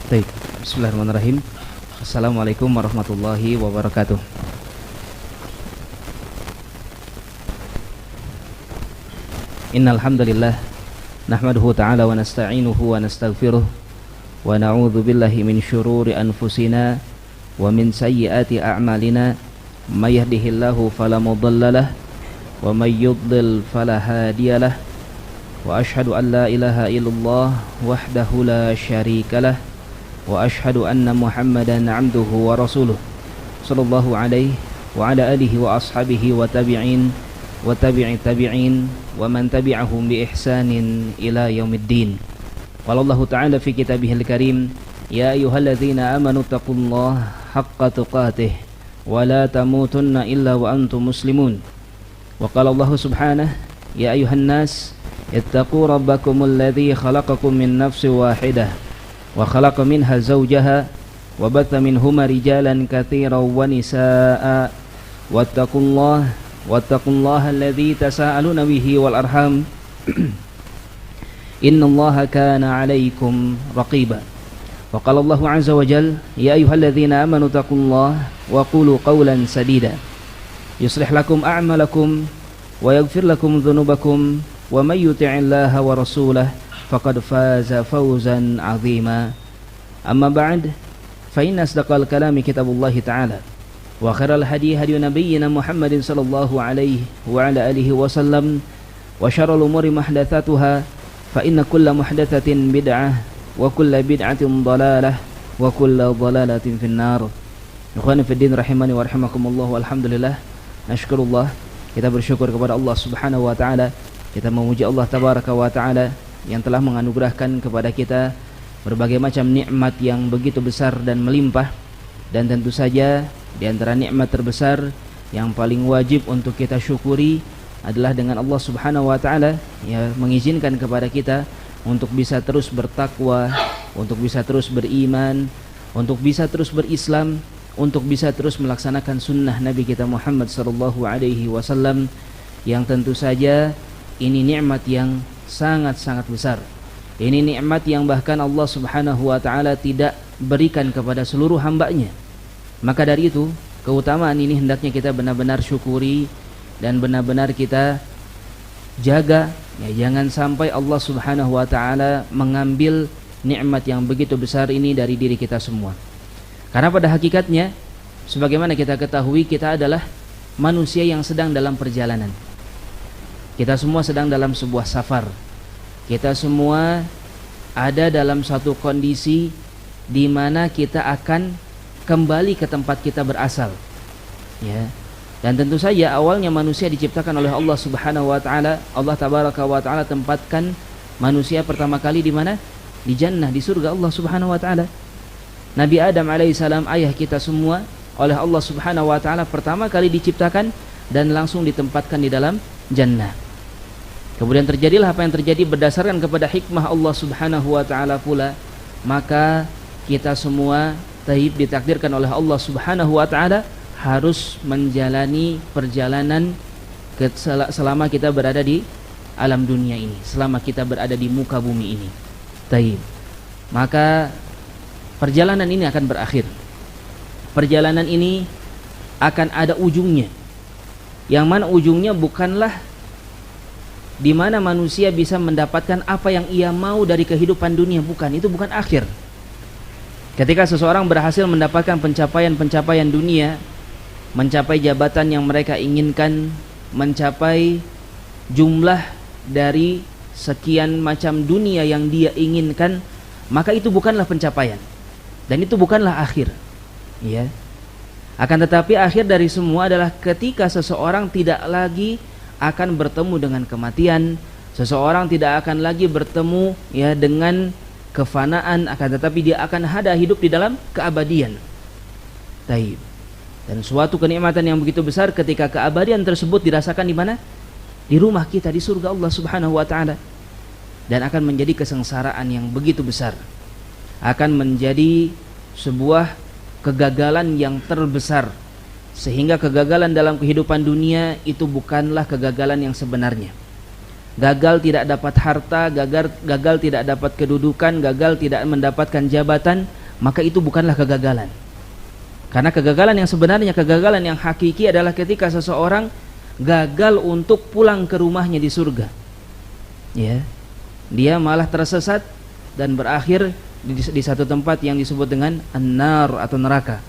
Baik, bismillahirrahmanirrahim. Assalamualaikum warahmatullahi wabarakatuh. Innal hamdalillah nahmaduhu ta'ala wa nasta'inuhu wa nastaghfiruh wa na'udzu billahi min syururi anfusina wa min sayyiati a'malina may yahdihillahu fala mudhillalah wa may yudlil fala hadiyalah wa asyhadu an la ilaha illallah wahdahu la syarikalah wa asyhadu anna Muhammadan 'abduhu wa rasuluh sallallahu alaihi wa ala alihi wa ashabihi wa tabi'in wa tabi'i tabi'in wa man tabi'ahum bi ihsanin ila yaumiddin. Qala Allah ta'ala fi kitabihil karim, ya ayyuhalladzina amanu taqullaha haqqa tuqatih wa la tamutunna illa wa antum muslimun. Wa qala Allah subhanahu, ya ayyuhan nas ittaqu rabbakumul ladzi khalaqakum min nafsin wahidah wa khalaqa minha zawjaha wa batha minhuma rijalan katsiran wa nisaa'a wattaqullaha alladzi tasaaluna bihi wal arham innallaha kana 'alaikum raqiba. Wa qala Allahu 'azza wa jalla, ya ayyuhalladzina amanu taqullaha wa qulu qawlan sadida yuslih lakum a'malakum wa yaghfir lakum dhunubakum wa may yuti'illaha wa rasulahu faqad faza fawzan 'azima. Amma ba'd, fa inna asdaqal kalami kitabullahi ta'ala wa khairal hadi hadi nabiyyina Muhammadin sallallahu alaihi wa ala alihi wa sallam wa syarrul umuri muhdatsatuha fa inna kulla muhdatsatin bid'ah wa kulla bid'atin dhalalah wa kulla dhalalatin finnar. Ikhwani fid din rahimani wa rahimakumullah, walhamdulillah nashkurullah, kita bersyukur kepada Allah subhanahu wa ta'ala, kita memuji Allah tabaraka wa ta'ala yang telah menganugerahkan kepada kita berbagai macam nikmat yang begitu besar dan melimpah. Dan tentu saja di antara nikmat terbesar yang paling wajib untuk kita syukuri adalah dengan Allah subhanahu wa ta'ala yang mengizinkan kepada kita untuk bisa terus bertakwa, untuk bisa terus beriman, untuk bisa terus berislam, untuk bisa terus melaksanakan sunnah Nabi kita Muhammad sallallahu alaihi wasallam, yang tentu saja ini nikmat yang sangat-sangat besar. Ini nikmat yang bahkan Allah subhanahu wa ta'ala tidak berikan kepada seluruh hambanya. Maka dari itu, keutamaan ini hendaknya kita benar-benar syukuri dan benar-benar kita jaga, ya, jangan sampai Allah subhanahu wa ta'ala mengambil nikmat yang begitu besar ini dari diri kita semua. Karena pada hakikatnya, sebagaimana kita ketahui, kita adalah manusia yang sedang dalam perjalanan. Kita semua sedang dalam sebuah safar. Kita semua ada dalam satu kondisi di mana kita akan kembali ke tempat kita berasal. Ya. Dan tentu saja awalnya manusia diciptakan oleh Allah Subhanahu wa taala. Allah tabaraka wa taala tempatkan manusia pertama kali di mana? Di jannah, di surga Allah Subhanahu wa taala. Nabi Adam alaihissalam, ayah kita semua, oleh Allah Subhanahu wa taala pertama kali diciptakan dan langsung ditempatkan di dalam jannah. Kemudian terjadilah apa yang terjadi berdasarkan kepada hikmah Allah subhanahu wa ta'ala pula. Maka kita semua ditakdirkan oleh Allah subhanahu wa ta'ala harus menjalani perjalanan selama kita berada di alam dunia ini, selama kita berada di muka bumi ini. Maka perjalanan ini akan berakhir. Perjalanan ini akan ada ujungnya, yang mana ujungnya bukanlah di mana manusia bisa mendapatkan apa yang ia mau dari kehidupan dunia. Bukan, itu bukan akhir. Ketika seseorang berhasil mendapatkan pencapaian-pencapaian dunia, mencapai jabatan yang mereka inginkan, mencapai jumlah dari sekian macam dunia yang dia inginkan, maka itu bukanlah pencapaian dan itu bukanlah akhir, ya. Akan tetapi akhir dari semua adalah ketika seseorang tidak lagi akan bertemu dengan kematian, seseorang tidak akan lagi bertemu, ya, dengan kefanaan, akan tetapi dia akan ada hidup di dalam keabadian. Dan suatu kenikmatan yang begitu besar ketika keabadian tersebut dirasakan di mana? Di rumah kita, di surga Allah Subhanahu wa taala. Dan akan menjadi kesengsaraan yang begitu besar. Akan menjadi sebuah kegagalan yang terbesar, sehingga kegagalan dalam kehidupan dunia itu bukanlah kegagalan yang sebenarnya. gagal tidak dapat harta, gagal tidak dapat kedudukan, gagal tidak mendapatkan jabatan, maka itu bukanlah kegagalan. Karena kegagalan yang sebenarnya, kegagalan yang hakiki adalah ketika seseorang gagal untuk pulang ke rumahnya di surga. Ya. Dia malah tersesat dan berakhir di satu tempat yang disebut dengan an-nar atau neraka.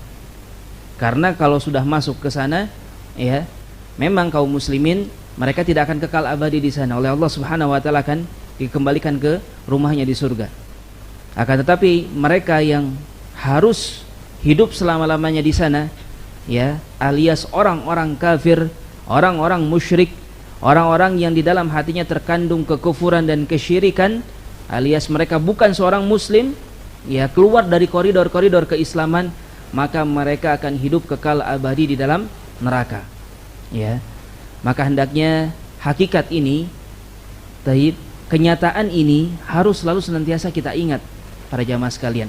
Karena kalau sudah masuk ke sana, ya, memang kaum muslimin mereka tidak akan kekal abadi di sana. Oleh Allah Subhanahu wa taala akan dikembalikan ke rumahnya di surga. Akan tetapi mereka yang harus hidup selama-lamanya di sana, ya, alias orang-orang kafir, orang-orang musyrik, orang-orang yang di dalam hatinya terkandung kekufuran dan kesyirikan, alias mereka bukan seorang muslim, ya, keluar dari koridor-koridor keislaman, maka mereka akan hidup kekal abadi di dalam neraka. Ya. Maka hendaknya hakikat ini, kenyataan ini harus selalu senantiasa kita ingat para jamaah sekalian.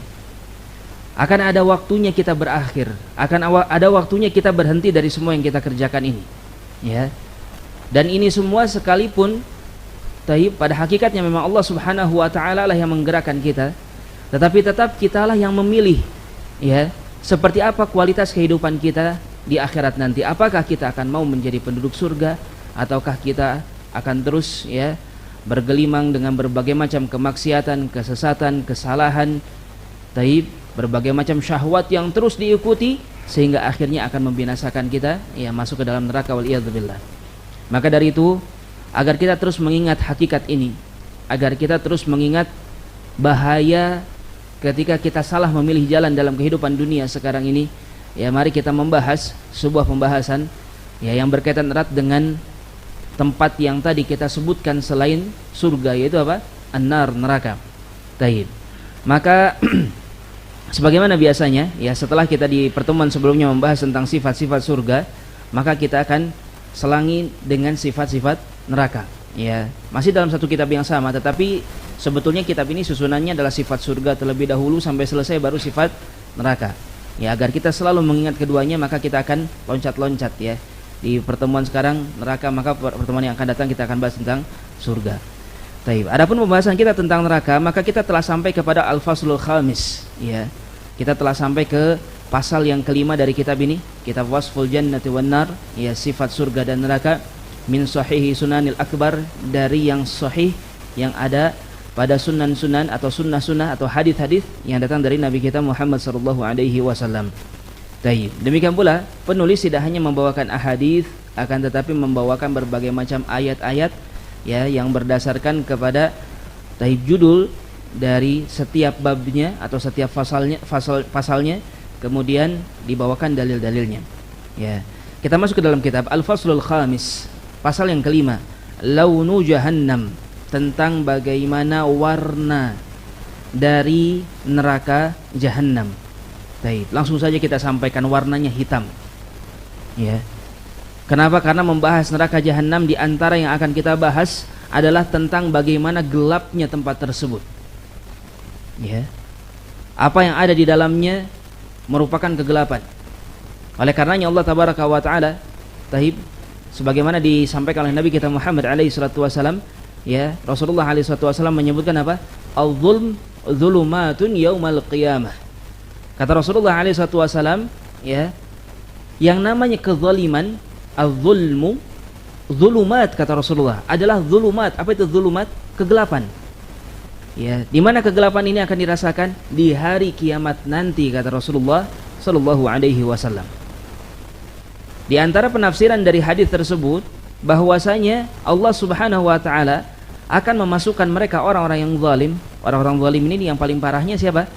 Akan ada waktunya kita berakhir, akan ada waktunya kita berhenti dari semua yang kita kerjakan ini. Ya. Dan ini semua sekalipun pada hakikatnya memang Allah Subhanahu wa taala lah yang menggerakkan kita, tetapi tetap kitalah yang memilih, ya, seperti apa kualitas kehidupan kita di akhirat nanti. Apakah kita akan mau menjadi penduduk surga, ataukah kita akan terus, ya, bergelimang dengan berbagai macam kemaksiatan, kesesatan, kesalahan, berbagai macam syahwat yang terus diikuti sehingga akhirnya akan membinasakan kita, ya, masuk ke dalam neraka waliyadzubillah. Maka dari itu, agar kita terus mengingat hakikat ini, agar kita terus mengingat bahaya ketika kita salah memilih jalan dalam kehidupan dunia sekarang ini, ya, mari kita membahas sebuah pembahasan, ya, yang berkaitan erat dengan tempat yang tadi kita sebutkan selain surga, yaitu apa? An-nar, neraka. Maka sebagaimana biasanya, ya, setelah kita di pertemuan sebelumnya membahas tentang sifat-sifat surga, maka kita akan selangi dengan sifat-sifat neraka. Ya, masih dalam satu kitab yang sama, tetapi sebetulnya kitab ini susunannya adalah sifat surga terlebih dahulu sampai selesai baru sifat neraka. Ya, agar kita selalu mengingat keduanya, maka kita akan loncat-loncat, ya. Di pertemuan sekarang neraka, maka pertemuan yang akan datang kita akan bahas tentang surga. Adapun pembahasan kita tentang neraka, maka kita telah sampai kepada al-faslul khamis, ya. Kita telah sampai ke pasal yang kelima dari kitab ini, kitab Wasful Jannati wan Nar, ya, sifat surga dan neraka, min sahihi sunanil akbar, dari yang sahih yang ada pada sunan-sunan atau sunnah-sunnah atau hadis-hadis yang datang dari Nabi kita Muhammad sallallahu alaihi wasallam. Demikian pula penulis tidak hanya membawakan ahadits, akan tetapi membawakan berbagai macam ayat-ayat, ya, yang berdasarkan kepada judul dari setiap babnya atau setiap pasalnya, kemudian dibawakan dalil-dalilnya. Ya. Kita masuk ke dalam kitab Al-Faslul Khamis, pasal yang kelima, launu jahannam, tentang bagaimana warna dari neraka jahannam. Langsung saja kita sampaikan, warnanya hitam. Ya. Kenapa? Karena membahas neraka jahannam, di antara yang akan kita bahas adalah tentang bagaimana gelapnya tempat tersebut. Ya. Apa yang ada di dalamnya merupakan kegelapan. Oleh karenanya Allah tabaraka wa taala, sebagaimana disampaikan oleh Nabi kita Muhammad alaihi salatu wasallam, ya, Rasulullah alaihi salatu wasallam menyebutkan apa? Al-zulm zulumatun yaumal qiyamah. Kata Rasulullah alaihi salatu wasallam, ya, yang namanya kezaliman, al-zulmu, zulumat, kata Rasulullah, adalah zulumat. Apa itu zulumat? Kegelapan. Ya, di mana kegelapan ini akan dirasakan? Di hari kiamat nanti, kata Rasulullah sallallahu alaihi wasallam. Di antara penafsiran dari hadis tersebut, bahwasanya Allah Subhanahu wa taala akan memasukkan mereka orang-orang yang zalim. Orang-orang zalim ini yang paling parahnya siapa?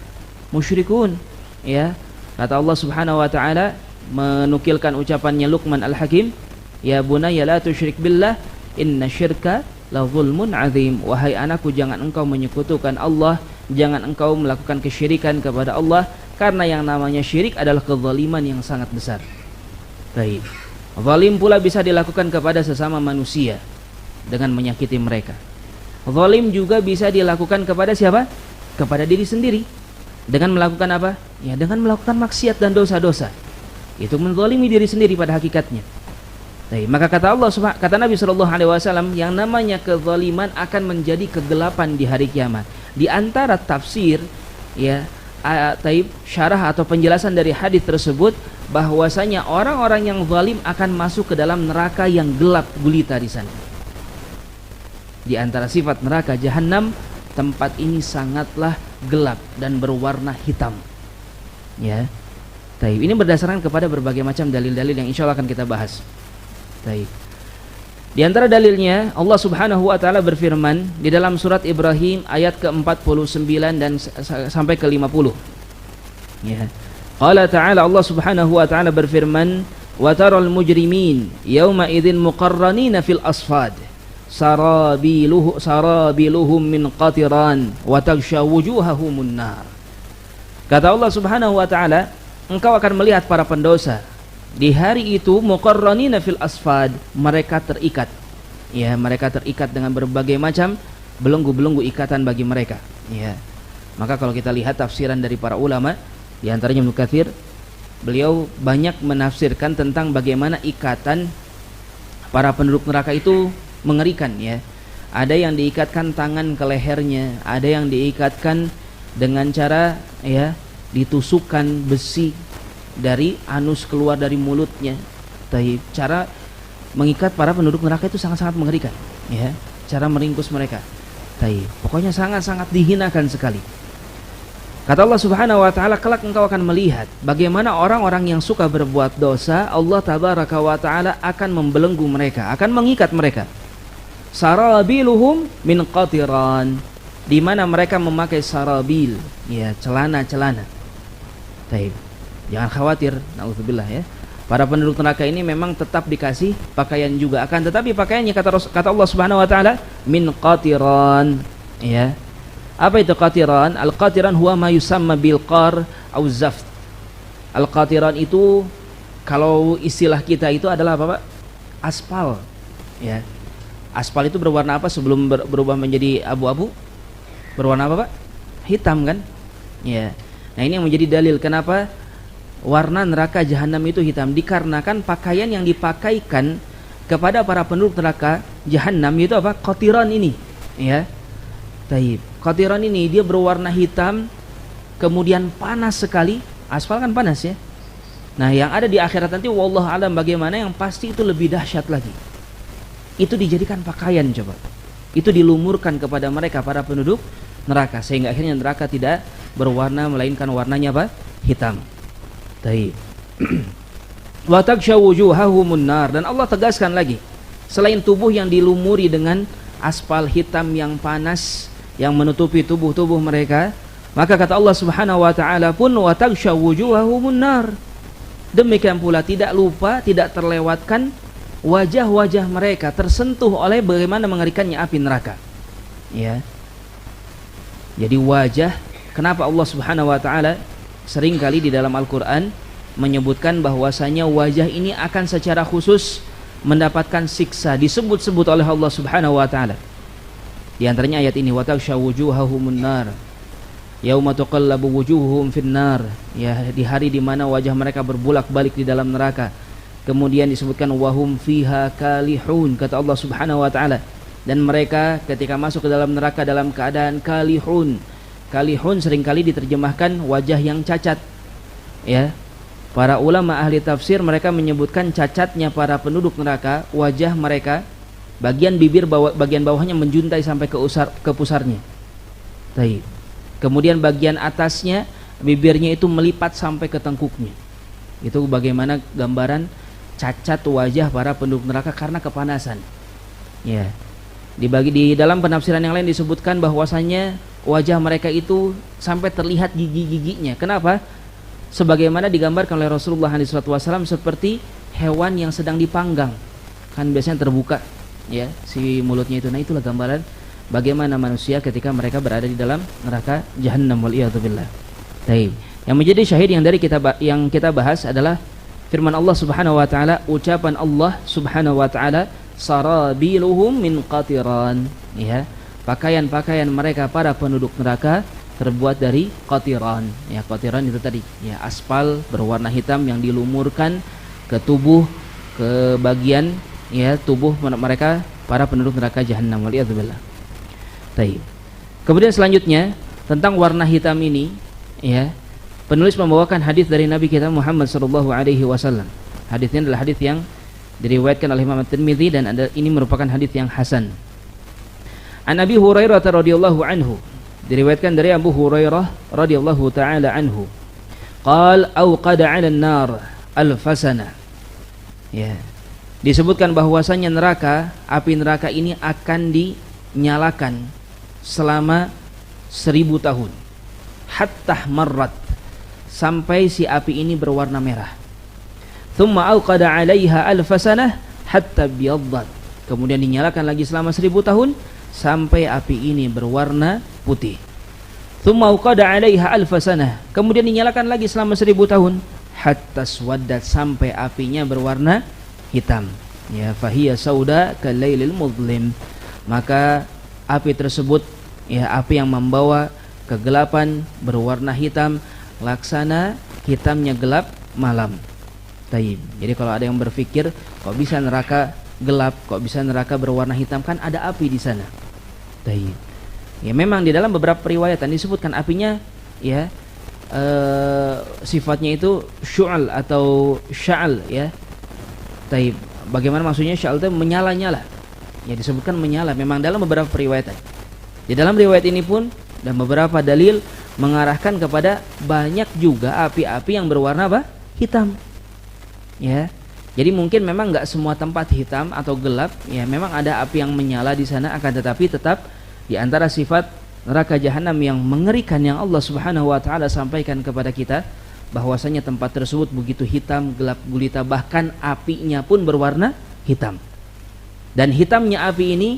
Musyrikun. Ya, kata Allah Subhanahu wa taala menukilkan ucapannya Luqman Al-Hakim, ya bunayya la tusyrik billah inna syirka la zulmun azim. Wahai anakku, jangan engkau menyekutukan Allah, jangan engkau melakukan kesyirikan kepada Allah, karena yang namanya syirik adalah kezaliman yang sangat besar. Zalim pula bisa dilakukan kepada sesama manusia dengan menyakiti mereka. Zalim juga bisa dilakukan kepada siapa? Kepada diri sendiri. Dengan melakukan apa? Ya, dengan melakukan maksiat dan dosa-dosa. Itu menzalimi diri sendiri pada hakikatnya. Maka kata Nabi SAW, yang namanya kezaliman akan menjadi kegelapan di hari kiamat. Di antara tafsir ya syarah atau penjelasan dari hadis tersebut, bahwasanya orang-orang yang zalim akan masuk ke dalam neraka yang gelap gulita di sana. Di antara sifat neraka Jahannam, tempat ini sangatlah gelap dan berwarna hitam. Ya. Ini berdasarkan kepada berbagai macam dalil-dalil yang insya Allah akan kita bahas. Di antara dalilnya, Allah Subhanahu wa taala berfirman di dalam surat Ibrahim ayat ke-49 dan sampai ke-50. Ya. Qala ta'ala, Allah Subhanahu wa taala berfirman, "Wa taral mujrimin yauma idzin muqarranina fil asfad, sarabiluhum min qatiran wa taghsha wujuhahumun nar." Kata Allah Subhanahu wa taala, engkau akan melihat para pendosa di hari itu muqarranina fil asfad, mereka terikat. Ya, mereka terikat dengan berbagai macam belenggu-belenggu ikatan bagi mereka. Ya. Maka kalau kita lihat tafsiran dari para ulama, di antaranya Ibnu Katsir, beliau banyak menafsirkan tentang bagaimana ikatan para penduduk neraka itu mengerikan, ya. Ada yang diikatkan tangan ke lehernya, ada yang diikatkan dengan cara ya ditusukkan besi dari anus keluar dari mulutnya. Cara mengikat para penduduk neraka itu sangat-sangat mengerikan, ya. Cara meringkus mereka. Pokoknya sangat-sangat dihinakan sekali. Kata Allah Subhanahu wa taala, kelak engkau akan melihat bagaimana orang-orang yang suka berbuat dosa, Allah Tabaraka wa taala akan membelenggu mereka, akan mengikat mereka. Sarabiluhum min qatiran, di mana mereka memakai sarabil, ya, celana-celana. Jangan khawatir, naudzubillah, ya. Para penduduk neraka ini memang tetap dikasih pakaian juga, akan tetapi pakaiannya kata Allah Subhanahu wa taala min qatiran, ya. Apa itu qatiran? Al-qatiran huwa ma yusamma bil qar au zaft. Al-qatiran itu kalau istilah kita itu adalah apa, Pak? Aspal, ya. Aspal itu berwarna apa sebelum berubah menjadi abu-abu? Berwarna apa, Pak? Hitam, kan? Ya. Nah, ini yang menjadi dalil kenapa warna neraka Jahannam itu hitam, dikarenakan pakaian yang dipakaikan kepada para penduduk neraka Jahannam itu apa? Qatiran ini, ya. Qatiran ini dia berwarna hitam, kemudian panas sekali. Aspal kan panas, ya. Nah, yang ada di akhirat nanti wallahu alam bagaimana, yang pasti itu lebih dahsyat lagi. Itu dijadikan pakaian, coba. Itu dilumurkan kepada mereka para penduduk neraka, sehingga akhirnya neraka tidak berwarna melainkan warnanya apa? Hitam. Wa taghsha wujuhahumun nar, dan Allah tegaskan lagi, selain tubuh yang dilumuri dengan aspal hitam yang panas yang menutupi tubuh-tubuh mereka, maka kata Allah Subhanahu wa taala pun wa taghsha wujuhahumun nar. Demikian pula tidak lupa, tidak terlewatkan wajah-wajah mereka tersentuh oleh bagaimana mengerikannya api neraka. Ya. Jadi wajah, kenapa Allah Subhanahu wa taala seringkali di dalam Al-Qur'an menyebutkan bahwasanya wajah ini akan secara khusus mendapatkan siksa, disebut-sebut oleh Allah Subhanahu wa taala. Di antaranya ayat ini, wa taghsha wujuhahumun nar yauma tuqallabu wujuhuhum finnar, ya, di hari di mana wajah mereka berbulak-balik di dalam neraka. Kemudian disebutkan wahum fiha kalihun, kata Allah Subhanahu wa taala, dan mereka ketika masuk ke dalam neraka dalam keadaan kalihun. Kalihun seringkali diterjemahkan wajah yang cacat, ya. Para ulama ahli tafsir mereka menyebutkan cacatnya para penduduk neraka, wajah mereka bagian bibir bagian bawahnya menjuntai sampai ke pusarnya. Kemudian bagian atasnya bibirnya itu melipat sampai ke tengkuknya. Itu bagaimana gambaran cacat wajah para penduduk neraka karena kepanasan. Ya. Di dalam penafsiran yang lain disebutkan bahwasanya wajah mereka itu sampai terlihat gigi-giginya. Kenapa? Sebagaimana digambarkan oleh Rasulullah SAW seperti hewan yang sedang dipanggang. Kan biasanya terbuka, ya, si mulutnya itu. Nah, itulah gambaran bagaimana manusia ketika mereka berada di dalam neraka Jahannam, waliyadzubillah. Yang menjadi syahid yang kita bahas adalah firman Allah Subhanahu wa taala, ucapan Allah Subhanahu wa taala, sarabiluhum min qatiran, ya. Pakaian-pakaian mereka para penduduk neraka terbuat dari qatiran. Ya, qatiran itu tadi, ya, aspal berwarna hitam yang dilumurkan ke tubuh ke bagian ya tubuh mereka para penduduk neraka jahanam, waliyadzubillah. Baik. Kemudian selanjutnya tentang warna hitam ini ya, penulis membawakan hadis dari Nabi kita Muhammad sallallahu alaihi wasallam. Hadisnya adalah hadis yang diriwayatkan oleh Imam At-Tirmidzi dan ini merupakan hadis yang hasan. An Abi Hurairah radhiyallahu anhu, diriwayatkan dari Abu Hurairah radhiyallahu taala anhu, qala auqada 'ala an-nar al-fasana. Ya. Disebutkan bahwasanya neraka, api neraka ini akan dinyalakan selama 1000 tahun. Hatta marrat, sampai si api ini berwarna merah. Thumma auqada 'alaiha alfasanah hatta biyaddat. Kemudian dinyalakan lagi selama 1000 tahun sampai api ini berwarna putih. Thumma auqada 'alaiha alfasanah. Kemudian dinyalakan lagi selama 1000 tahun hatta swaddat, sampai apinya berwarna hitam. Ya, fahiya sauda kalailil mudlim. Maka api tersebut ya, api yang membawa kegelapan, berwarna hitam, laksana hitamnya gelap malam. Taib. Jadi kalau ada yang berpikir kok bisa neraka gelap, kok bisa neraka berwarna hitam, kan ada api di sana. Taib. Ya memang di dalam beberapa riwayatan disebutkan apinya ya sifatnya itu syu'al atau sya'al ya. Taib. Bagaimana maksudnya sya'al itu menyala-nyala. Ya disebutkan menyala memang dalam beberapa riwayatan. Di dalam riwayat ini pun dan beberapa dalil mengarahkan kepada banyak juga api-api yang berwarna apa? Hitam. Ya, jadi mungkin memang nggak semua tempat hitam atau gelap. Ya, memang ada api yang menyala di sana. Akan tetapi tetap di antara sifat neraka jahanam yang mengerikan yang Allah Subhanahu Wa Taala sampaikan kepada kita, bahwasanya tempat tersebut begitu hitam, gelap gulita, bahkan apinya pun berwarna hitam. Dan hitamnya api ini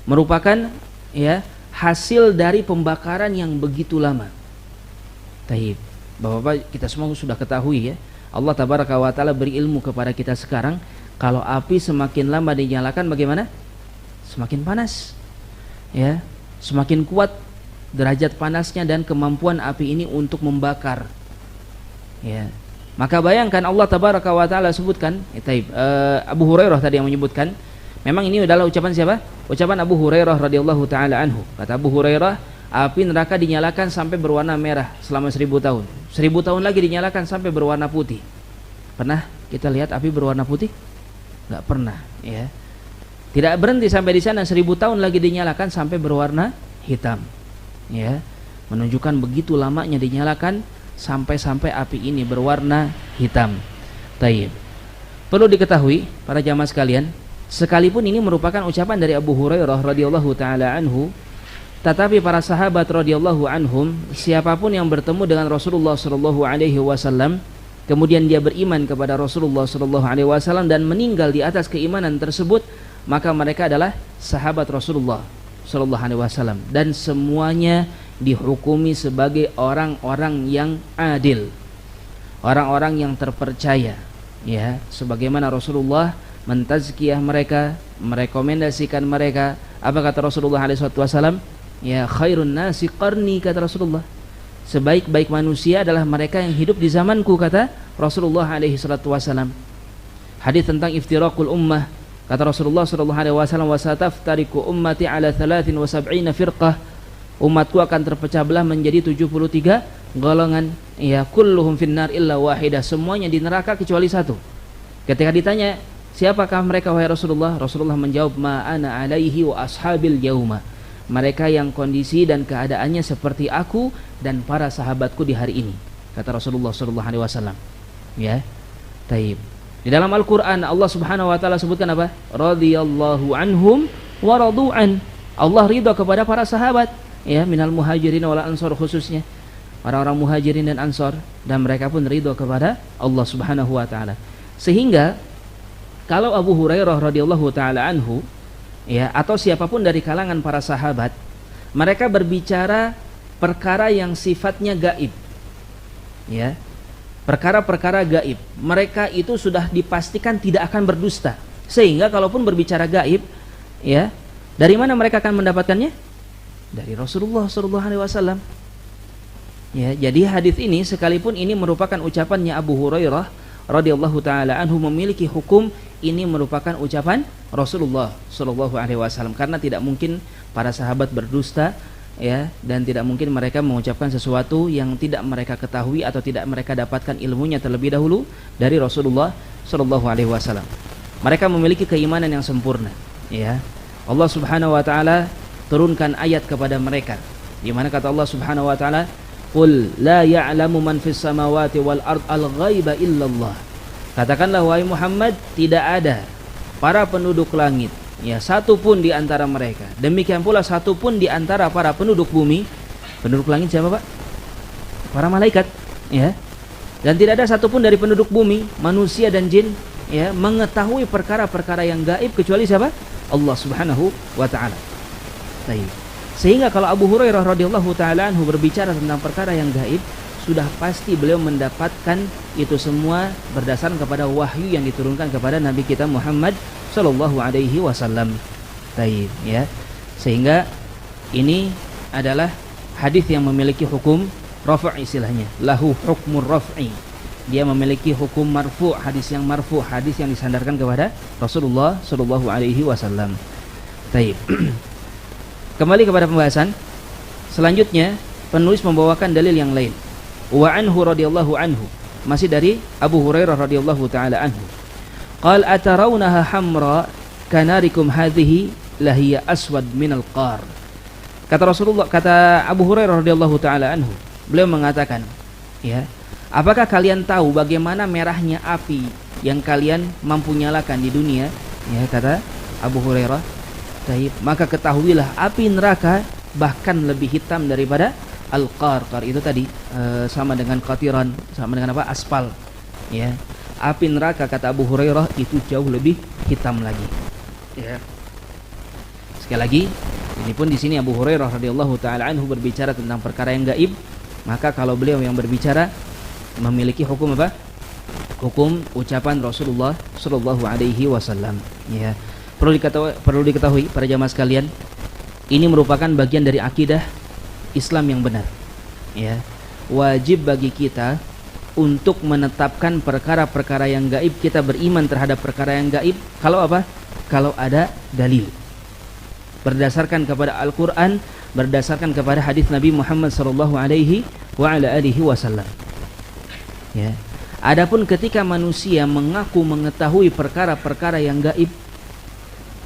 merupakan ya hasil dari pembakaran yang begitu lama. Taib. Bapak-bapak, kita semua sudah ketahui ya, Allah tabaraka wa ta'ala beri ilmu kepada kita sekarang, kalau api semakin lama dinyalakan bagaimana? Semakin panas. Ya, semakin kuat derajat panasnya dan kemampuan api ini untuk membakar. Ya. Maka bayangkan Allah tabaraka wa ta'ala sebutkan, Abu Hurairah tadi yang menyebutkan, memang ini adalah ucapan siapa? Ucapan Abu Hurairah radhiyallahu taala anhu. Kata Abu Hurairah, api neraka dinyalakan sampai berwarna merah selama 1000 tahun. 1000 tahun lagi dinyalakan sampai berwarna putih. Pernah kita lihat api berwarna putih? Enggak pernah, ya. Tidak berhenti sampai di sana, 1000 tahun lagi dinyalakan sampai berwarna hitam. Ya. Menunjukkan begitu lamanya dinyalakan sampai api ini berwarna hitam. Taib. Perlu diketahui para jamaah sekalian, sekalipun ini merupakan ucapan dari Abu Hurairah radhiyallahu taala anhu, tetapi para sahabat radhiyallahu anhum, siapapun yang bertemu dengan Rasulullah sallallahu alaihi wasallam, kemudian dia beriman kepada Rasulullah sallallahu alaihi wasallam dan meninggal di atas keimanan tersebut, maka mereka adalah sahabat Rasulullah sallallahu alaihi wasallam dan semuanya dihukumi sebagai orang-orang yang adil, orang-orang yang terpercaya. Ya, sebagaimana Rasulullah mentazkiyah mereka, merekomendasikan mereka. Apa kata Rasulullah alaihi wasallam? Ya, khairun nasi qarni, kata Rasulullah. Sebaik-baik manusia adalah mereka yang hidup di zamanku, kata Rasulullah alaihi wasallam. Hadis tentang iftiraqul ummah, kata Rasulullah sallallahu alaihi wasallam, wa sataftariqu ummati ala 73 firqah. Umatku akan terpecah belah menjadi 73 golongan. Ya, kulluhum finnar illa wahidah. Semuanya di neraka kecuali satu. Ketika ditanya, siapakah mereka wahai Rasulullah? Rasulullah menjawab, ma ana alaihi wa ashabil yauma. Mereka yang kondisi dan keadaannya seperti aku dan para sahabatku di hari ini, kata Rasulullah sallallahu alaihi wasallam. Ya. Taib. Di dalam Al-Qur'an Allah Subhanahu wa taala sebutkan apa? Radhiyallahu anhum wa radu'an. Allah ridha kepada para sahabat, ya, minal muhajirin wal ansar, khususnya orang-orang muhajirin dan ansar, dan mereka pun ridha kepada Allah Subhanahu wa taala. Sehingga kalau Abu Hurairah radhiyallahu taala anhu, ya, atau siapapun dari kalangan para sahabat, mereka berbicara perkara yang sifatnya gaib, ya, perkara-perkara gaib, mereka itu sudah dipastikan tidak akan berdusta. Sehingga kalaupun berbicara gaib, ya, dari mana mereka akan mendapatkannya? Dari Rasulullah sallallahu alaihi wasallam. Ya, jadi hadis ini sekalipun ini merupakan ucapannya Abu Hurairah radhiyallahu taala anhu memiliki hukum ini merupakan ucapan Rasulullah sallallahu alaihi wasallam, karena tidak mungkin para sahabat berdusta ya, dan tidak mungkin mereka mengucapkan sesuatu yang tidak mereka ketahui atau tidak mereka dapatkan ilmunya terlebih dahulu dari Rasulullah sallallahu alaihi wasallam. Mereka memiliki keimanan yang sempurna ya. Allah Subhanahu wa taala turunkan ayat kepada mereka di mana kata Allah Subhanahu wa taala, "Qul la ya'lamu man fis samawati wal ard al-ghaiba illallah." Katakanlah wahai Muhammad, tidak ada para penduduk langit ya satu pun di antara mereka. Demikian pula satu pun di antara para penduduk bumi. Penduduk langit siapa, Pak? Para malaikat ya. Dan tidak ada satu pun dari penduduk bumi, manusia dan jin ya mengetahui perkara-perkara yang gaib kecuali siapa? Allah Subhanahu wa taala. Baik. Sehingga kalau Abu Hurairah radhiyallahu taala anhu berbicara tentang perkara yang gaib, sudah pasti beliau mendapatkan itu semua berdasarkan kepada wahyu yang diturunkan kepada Nabi kita Muhammad sallallahu alaihi wasallam. Baik, ya. Sehingga ini adalah hadis yang memiliki hukum rafa' istilahnya. Lahu hukmur raf'i. Dia memiliki hukum marfu', hadis yang marfu', hadis yang disandarkan kepada Rasulullah sallallahu alaihi wasallam. Baik. Kembali kepada pembahasan. Selanjutnya penulis membawakan dalil yang lain. Wa anhu radhiyallahu anhu, masih dari Abu Hurairah radhiyallahu taala anhu. Qal atarawnaha hamra kanarikum hadhihi lahiya aswad minal qar. Kata Rasulullah, kata Abu Hurairah radhiyallahu taala anhu, beliau mengatakan, ya, apakah kalian tahu bagaimana merahnya api yang kalian mampu nyalakan di dunia? Ya, kata Abu Hurairah. Taib, maka ketahuilah api neraka bahkan lebih hitam daripada al-qar. Qar itu tadi sama dengan qatiran, sama dengan apa? Aspal. Ya. Api neraka kata Abu Hurairah itu jauh lebih hitam lagi. Ya. Sekali lagi, ini pun di sini Abu Hurairah radhiyallahu taala anhu berbicara tentang perkara yang gaib, maka kalau beliau yang berbicara memiliki hukum apa? Hukum ucapan Rasulullah sallallahu alaihi wasallam. Ya. Perlu diketahui para jamaah sekalian, ini merupakan bagian dari akidah Islam yang benar. Ya, wajib bagi kita untuk menetapkan perkara-perkara yang gaib. Kita beriman terhadap perkara yang gaib. Kalau apa? Kalau ada dalil. Berdasarkan kepada Al-Quran, berdasarkan kepada hadis Nabi Muhammad sallallahu alaihi wasallam. Ya. Adapun ketika manusia mengaku mengetahui perkara-perkara yang gaib,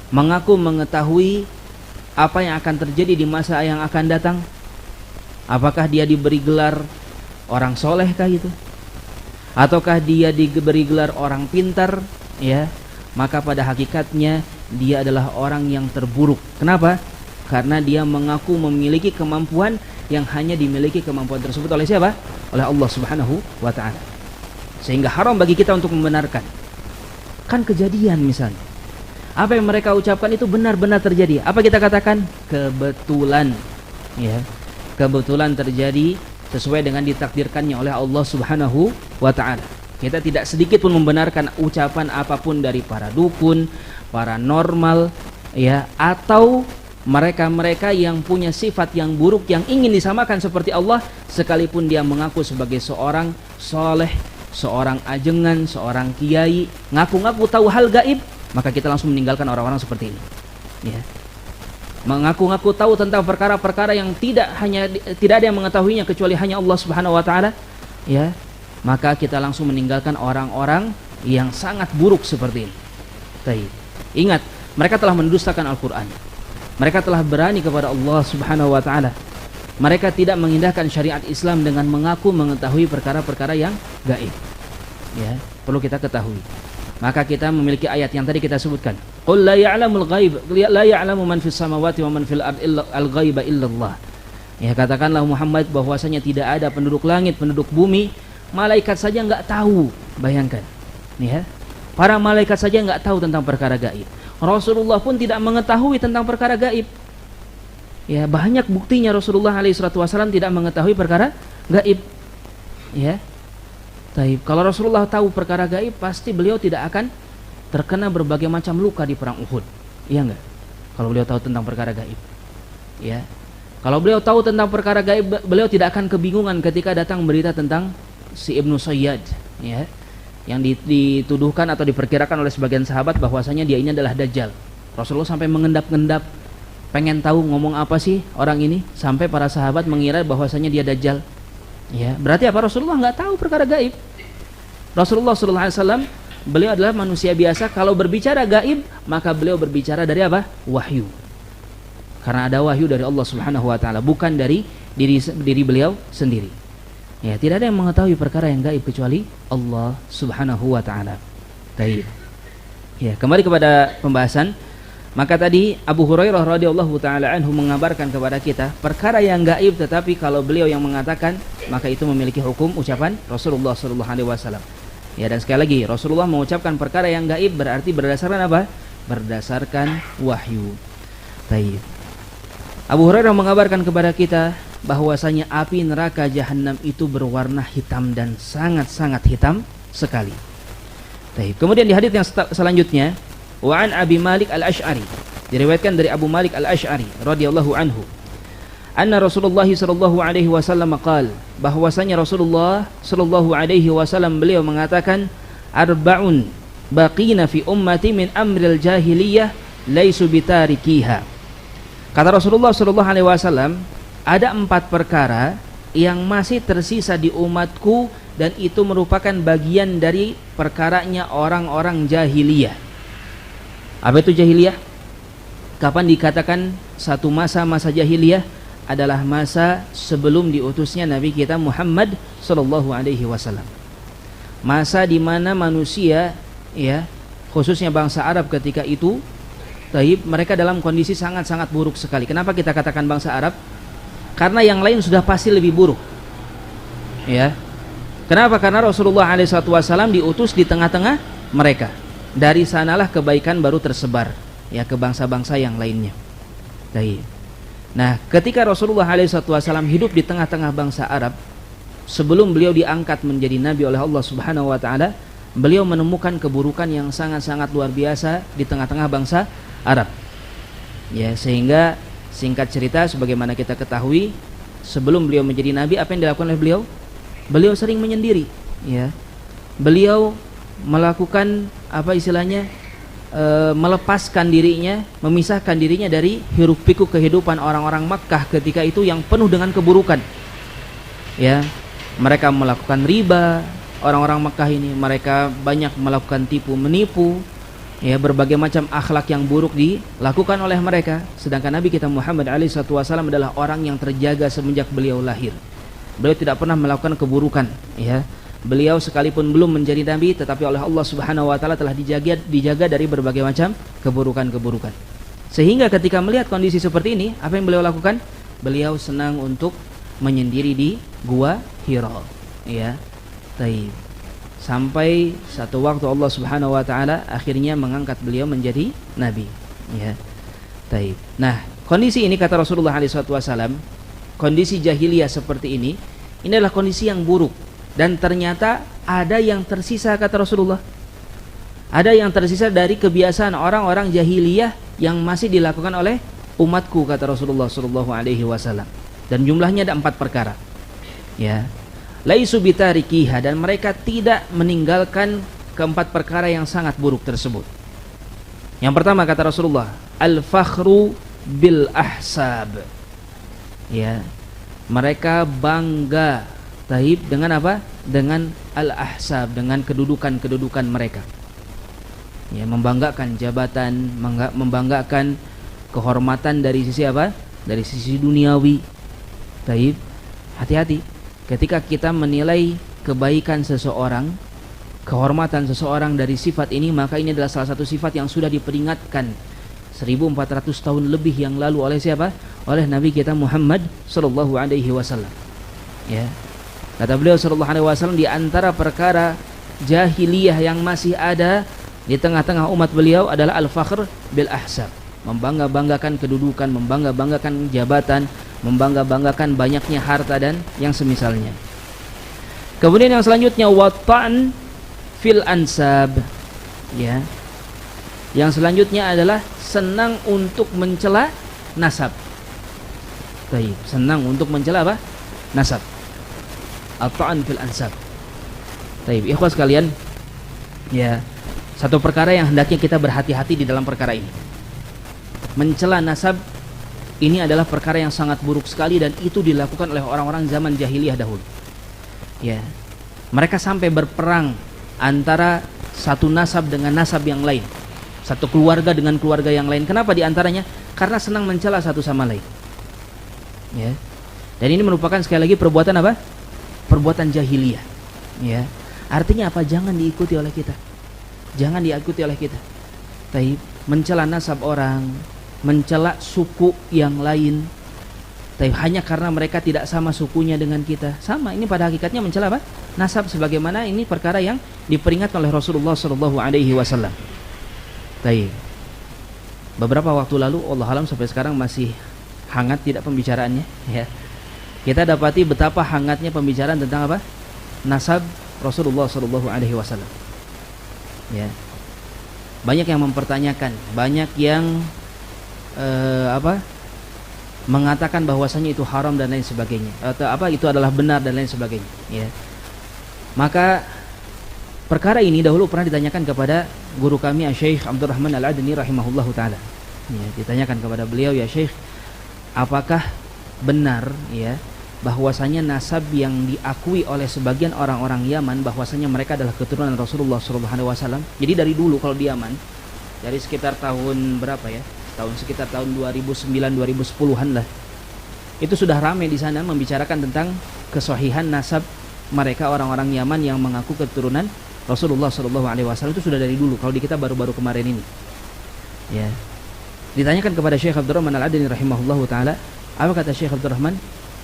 mengaku mengetahui apa yang akan terjadi di masa yang akan datang, apakah dia diberi gelar orang soleh kah itu? Ataukah dia diberi gelar orang pintar? Ya, maka pada hakikatnya dia adalah orang yang terburuk. Kenapa? Karena dia mengaku memiliki kemampuan yang hanya dimiliki kemampuan tersebut oleh siapa? Oleh Allah Subhanahu wa ta'ala. Sehingga haram bagi kita untuk membenarkan. Kan kejadian misalnya, apa yang mereka ucapkan itu benar-benar terjadi. Apa kita katakan? Kebetulan. Ya. Kebetulan terjadi sesuai dengan ditakdirkannya oleh Allah Subhanahu wa ta'ala. Kita tidak sedikit pun membenarkan ucapan apapun dari para dukun, para normal, ya, atau mereka-mereka yang punya sifat yang buruk yang ingin disamakan seperti Allah, sekalipun dia mengaku sebagai seorang soleh, seorang ajengan, seorang kiai, ngaku-ngaku tahu hal gaib, maka kita langsung meninggalkan orang-orang seperti ini. Ya. Mengaku-ngaku tahu tentang perkara-perkara yang tidak ada yang mengetahuinya kecuali hanya Allah Subhanahu wa taala, ya. Maka kita langsung meninggalkan orang-orang yang sangat buruk seperti ini. Baik. Ingat, mereka telah mendustakan Al-Qur'an. Mereka telah berani kepada Allah Subhanahu wa taala. Mereka tidak mengindahkan syariat Islam dengan mengaku mengetahui perkara-perkara yang gaib. Ya, perlu kita ketahui. Maka kita memiliki ayat yang tadi kita sebutkan. Qul la ya'lamul ghaib, la ya'lamu man fis samawati wa man fil ard illa al-ghaiba illallah. Ya, katakanlah Muhammad bahwasanya tidak ada penduduk langit, penduduk bumi, malaikat saja enggak tahu. Bayangkan. Ya. Para malaikat saja enggak tahu tentang perkara gaib. Rasulullah pun tidak mengetahui tentang perkara gaib. Ya, banyak buktinya Rasulullah SAW tidak mengetahui perkara gaib. Ya. Taib. Kalau Rasulullah tahu perkara gaib, pasti beliau tidak akan terkena berbagai macam luka di perang Uhud. Iya enggak? Kalau beliau tahu tentang perkara gaib. Ya. Kalau beliau tahu tentang perkara gaib, beliau tidak akan kebingungan ketika datang berita tentang si Ibnu Sayyad, ya. yang dituduhkan atau diperkirakan oleh sebagian sahabat bahwasanya dia ini adalah Dajjal. Rasulullah sampai mengendap-endap pengen tahu ngomong apa sih orang ini, sampai para sahabat mengira bahwasanya dia Dajjal. Ya, berarti apa? Rasulullah nggak tahu perkara gaib. Rasulullah SAW beliau adalah manusia biasa. Kalau berbicara gaib, maka beliau berbicara dari apa? Wahyu. Karena ada wahyu dari Allah Subhanahu wa taala, bukan dari diri beliau sendiri. Ya, tidak ada yang mengetahui perkara yang gaib kecuali Allah Subhanahu wa taala. Baik. Ya, kembali kepada pembahasan. Maka tadi Abu Hurairah radhiyallahu taala anhu mengabarkan kepada kita perkara yang gaib, tetapi kalau beliau yang mengatakan, maka itu memiliki hukum ucapan Rasulullah sallallahu alaihi wasallam. Ya, dan sekali lagi Rasulullah mengucapkan perkara yang gaib berarti berdasarkan apa? Berdasarkan wahyu. Baik. Abu Hurairah mengabarkan kepada kita bahwasanya api neraka jahanam itu berwarna hitam dan sangat-sangat hitam sekali. Baik. Kemudian di hadits yang selanjutnya, wa an Abi Malik Al-Asy'ari, diriwayatkan dari Abu Malik Al-Asy'ari radhiyallahu anhu, anna Rasulullah sallallahu alaihi wasallam qaal, bahwasanya Rasulullah sallallahu alaihi wasallam beliau mengatakan, arba'un baqina fi ummati min amril jahiliyah laisu bitarikiha. Kata Rasulullah sallallahu alaihi wasallam, ada 4 perkara yang masih tersisa di umatku dan itu merupakan bagian dari perkaranya orang-orang jahiliyah. Apa itu jahiliyah? Kapan dikatakan satu masa jahiliyah? Adalah masa sebelum diutusnya Nabi kita Muhammad sallallahu alaihi wasallam. Masa di mana manusia, ya, khususnya bangsa Arab ketika itu, mereka dalam kondisi sangat-sangat buruk sekali. Kenapa kita katakan bangsa Arab? Karena yang lain sudah pasti lebih buruk. Ya. Kenapa? Karena Rasulullah alaihi wasallam diutus di tengah-tengah mereka. Dari sanalah kebaikan baru tersebar, ya, ke bangsa-bangsa yang lainnya. Baik. Nah, ketika Rasulullah SAW hidup di tengah-tengah bangsa Arab, sebelum beliau diangkat menjadi nabi oleh Allah Subhanahu wa taala, beliau menemukan keburukan yang sangat-sangat luar biasa di tengah-tengah bangsa Arab. Ya, sehingga singkat cerita sebagaimana kita ketahui, sebelum beliau menjadi nabi, apa yang dilakukan oleh beliau? Beliau sering menyendiri, ya. Beliau melakukan apa istilahnya, melepaskan dirinya, memisahkan dirinya dari hiruk pikuk kehidupan orang-orang Makkah ketika itu yang penuh dengan keburukan. Ya, mereka melakukan riba, orang-orang Makkah ini mereka banyak melakukan tipu menipu, ya, berbagai macam akhlak yang buruk dilakukan oleh mereka. Sedangkan Nabi kita Muhammad SAW adalah orang yang terjaga semenjak beliau lahir. Beliau tidak pernah melakukan keburukan, ya. Beliau sekalipun belum menjadi nabi, tetapi oleh Allah Subhanahu wa taala telah dijaga dari berbagai macam keburukan-keburukan. Sehingga ketika melihat kondisi seperti ini, apa yang beliau lakukan? Beliau senang untuk menyendiri di gua Hira, ya. Taib. Sampai satu waktu Allah Subhanahu wa taala akhirnya mengangkat beliau menjadi nabi, ya. Taib. Nah, kondisi ini kata Rasulullah SAW, kondisi jahiliyah seperti ini adalah kondisi yang buruk. Dan ternyata ada yang tersisa, kata Rasulullah. Ada yang tersisa dari kebiasaan orang-orang jahiliyah yang masih dilakukan oleh umatku, kata Rasulullah sallallahu alaihi wasallam. Dan jumlahnya ada 4 perkara. Ya. Laisu bitarikiha, dan mereka tidak meninggalkan keempat perkara yang sangat buruk tersebut. Yang pertama kata Rasulullah, al-fakhru bil ahsab. Ya. Mereka bangga dengan apa? Dengan al-ahsab, dengan kedudukan mereka. Ya, membanggakan jabatan, membanggakan kehormatan dari sisi apa? Dari sisi duniawi. Taib. Hati-hati ketika kita menilai kebaikan seseorang, kehormatan seseorang dari sifat ini, maka ini adalah salah satu sifat yang sudah diperingatkan 1400 tahun lebih yang lalu oleh siapa? Oleh Nabi kita Muhammad sallallahu alaihi wasallam. Ya. Kata beliau sallallahu alaihi wasallam, di antara perkara jahiliyah yang masih ada di tengah-tengah umat beliau adalah al-fakhr bil ahsab, membangga-banggakan kedudukan, membangga-banggakan jabatan, membangga-banggakan banyaknya harta dan yang semisalnya. Kemudian yang selanjutnya wata'an fil ansab, ya. Yang selanjutnya adalah senang untuk mencela nasab. Baik, senang untuk mencela apa? Nasab. At-ta'an fil ansab. Baik, ikhwas sekalian, Ya, satu perkara yang hendaknya kita berhati-hati di dalam perkara ini. Mencela nasab ini adalah perkara yang sangat buruk sekali, dan itu dilakukan oleh orang-orang zaman jahiliyah dahulu. Ya, mereka sampai berperang antara satu nasab dengan nasab yang lain, satu keluarga dengan keluarga yang lain. Kenapa diantaranya? Karena senang mencela satu sama lain. Ya, dan ini merupakan sekali lagi perbuatan apa? Perbuatan jahiliyah. Ya, artinya apa? Jangan diikuti oleh kita. Jangan diikuti oleh kita. Taib, mencela nasab orang, mencela suku yang lain, taib, hanya karena mereka tidak sama sukunya dengan kita. Sama, ini pada hakikatnya mencela apa? Nasab, sebagaimana ini perkara yang diperingatkan oleh Rasulullah Shallallahu Alaihi Wasallam. Taib. Beberapa waktu lalu, Allah alam sampai sekarang masih hangat tidak pembicaraannya. Ya, kita dapati betapa hangatnya pembicaraan tentang apa? Nasab Rasulullah Shallallahu Alaihi Wasallam. Ya, banyak yang mempertanyakan, banyak yang mengatakan bahwasanya itu haram dan lain sebagainya, atau apa itu adalah benar dan lain sebagainya. Ya, maka perkara ini dahulu pernah ditanyakan kepada guru kami Syekh Abdurrahman Al-Adni rahimahullahu taala. Ya, ditanyakan kepada beliau, ya Syekh, apakah benar ya bahwasanya nasab yang diakui oleh sebagian orang-orang Yaman bahwasanya mereka adalah keturunan Rasulullah SAW. Jadi dari dulu kalau di Yaman, dari sekitar tahun berapa ya? Sekitar tahun 2009-2010-an lah. Itu sudah ramai di sana membicarakan tentang kesahihan nasab mereka orang-orang Yaman yang mengaku keturunan Rasulullah SAW. Itu sudah dari dulu. Kalau di kita baru-baru kemarin ini. Ya. Ditanyakan kepada Syekh Abdurrahman Al-Adni rahimahullahu taala, apa kata Syekh Abdurrahman?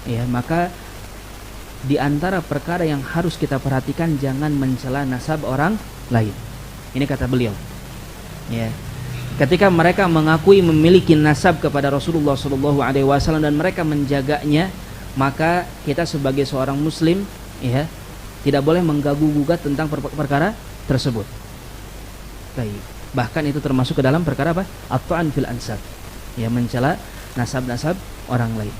Ya, maka di antara perkara yang harus kita perhatikan, jangan mencela nasab orang lain. Ini kata beliau. Ya. Ketika mereka mengakui memiliki nasab kepada Rasulullah SAW dan mereka menjaganya, maka kita sebagai seorang muslim ya tidak boleh mengganggu-gugat tentang perkara tersebut. Baik. Bahkan itu termasuk ke dalam perkara apa? At-ta'an fil ansab. Ya, mencela nasab-nasab orang lain.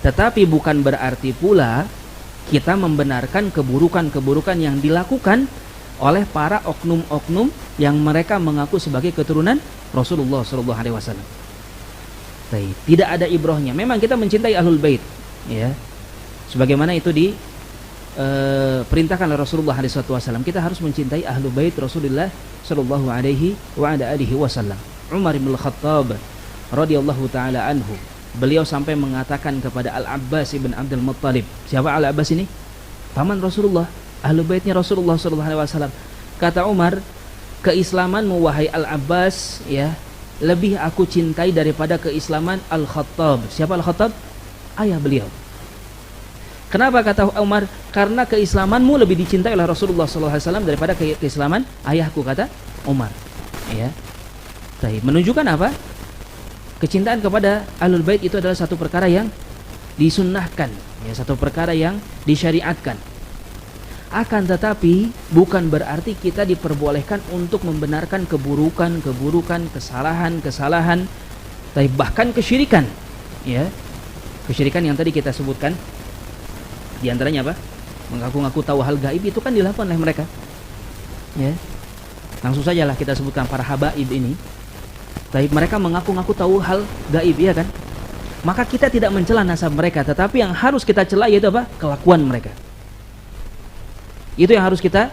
Tetapi bukan berarti pula kita membenarkan keburukan-keburukan yang dilakukan oleh para oknum-oknum yang mereka mengaku sebagai keturunan Rasulullah SAW. Tidak ada ibrahnya. Memang kita mencintai Ahlul Bait, ya, sebagaimana itu perintahkan oleh Rasulullah SAW. Kita harus mencintai Ahlul Bait Rasulullah Sallallahu Alaihi Wasallam. Umar bin Khattab radhiyallahu taala anhu, beliau sampai mengatakan kepada Al-Abbas ibn Abdul Muttalib. Siapa Al-Abbas ini? Paman Rasulullah, Ahlul Baitnya Rasulullah SAW. Kata Umar, keislamanmu wahai Al-Abbas ya, lebih aku cintai daripada keislaman Al-Khattab. Siapa Al-Khattab? Ayah beliau. Kenapa kata Umar? Karena keislamanmu lebih dicintai oleh Rasulullah SAW daripada keislaman ayahku, kata Umar. Ya. Menunjukkan apa? Kecintaan kepada Ahlul Bait itu adalah satu perkara yang disunnahkan, ya, satu perkara yang disyariatkan. Akan tetapi bukan berarti kita diperbolehkan untuk membenarkan keburukan, kesalahan, bahkan kesyirikan, ya. Kesyirikan yang tadi kita sebutkan, di antaranya apa? Mengaku-ngaku tahu hal gaib, itu kan dilakukan oleh mereka. Ya. Langsung sajalah kita sebutkan para habaib ini. Mereka mengaku-ngaku tahu hal gaib, ya kan? Maka kita tidak mencela nasab mereka, tetapi yang harus kita cela yaitu apa? Kelakuan mereka. Itu yang harus kita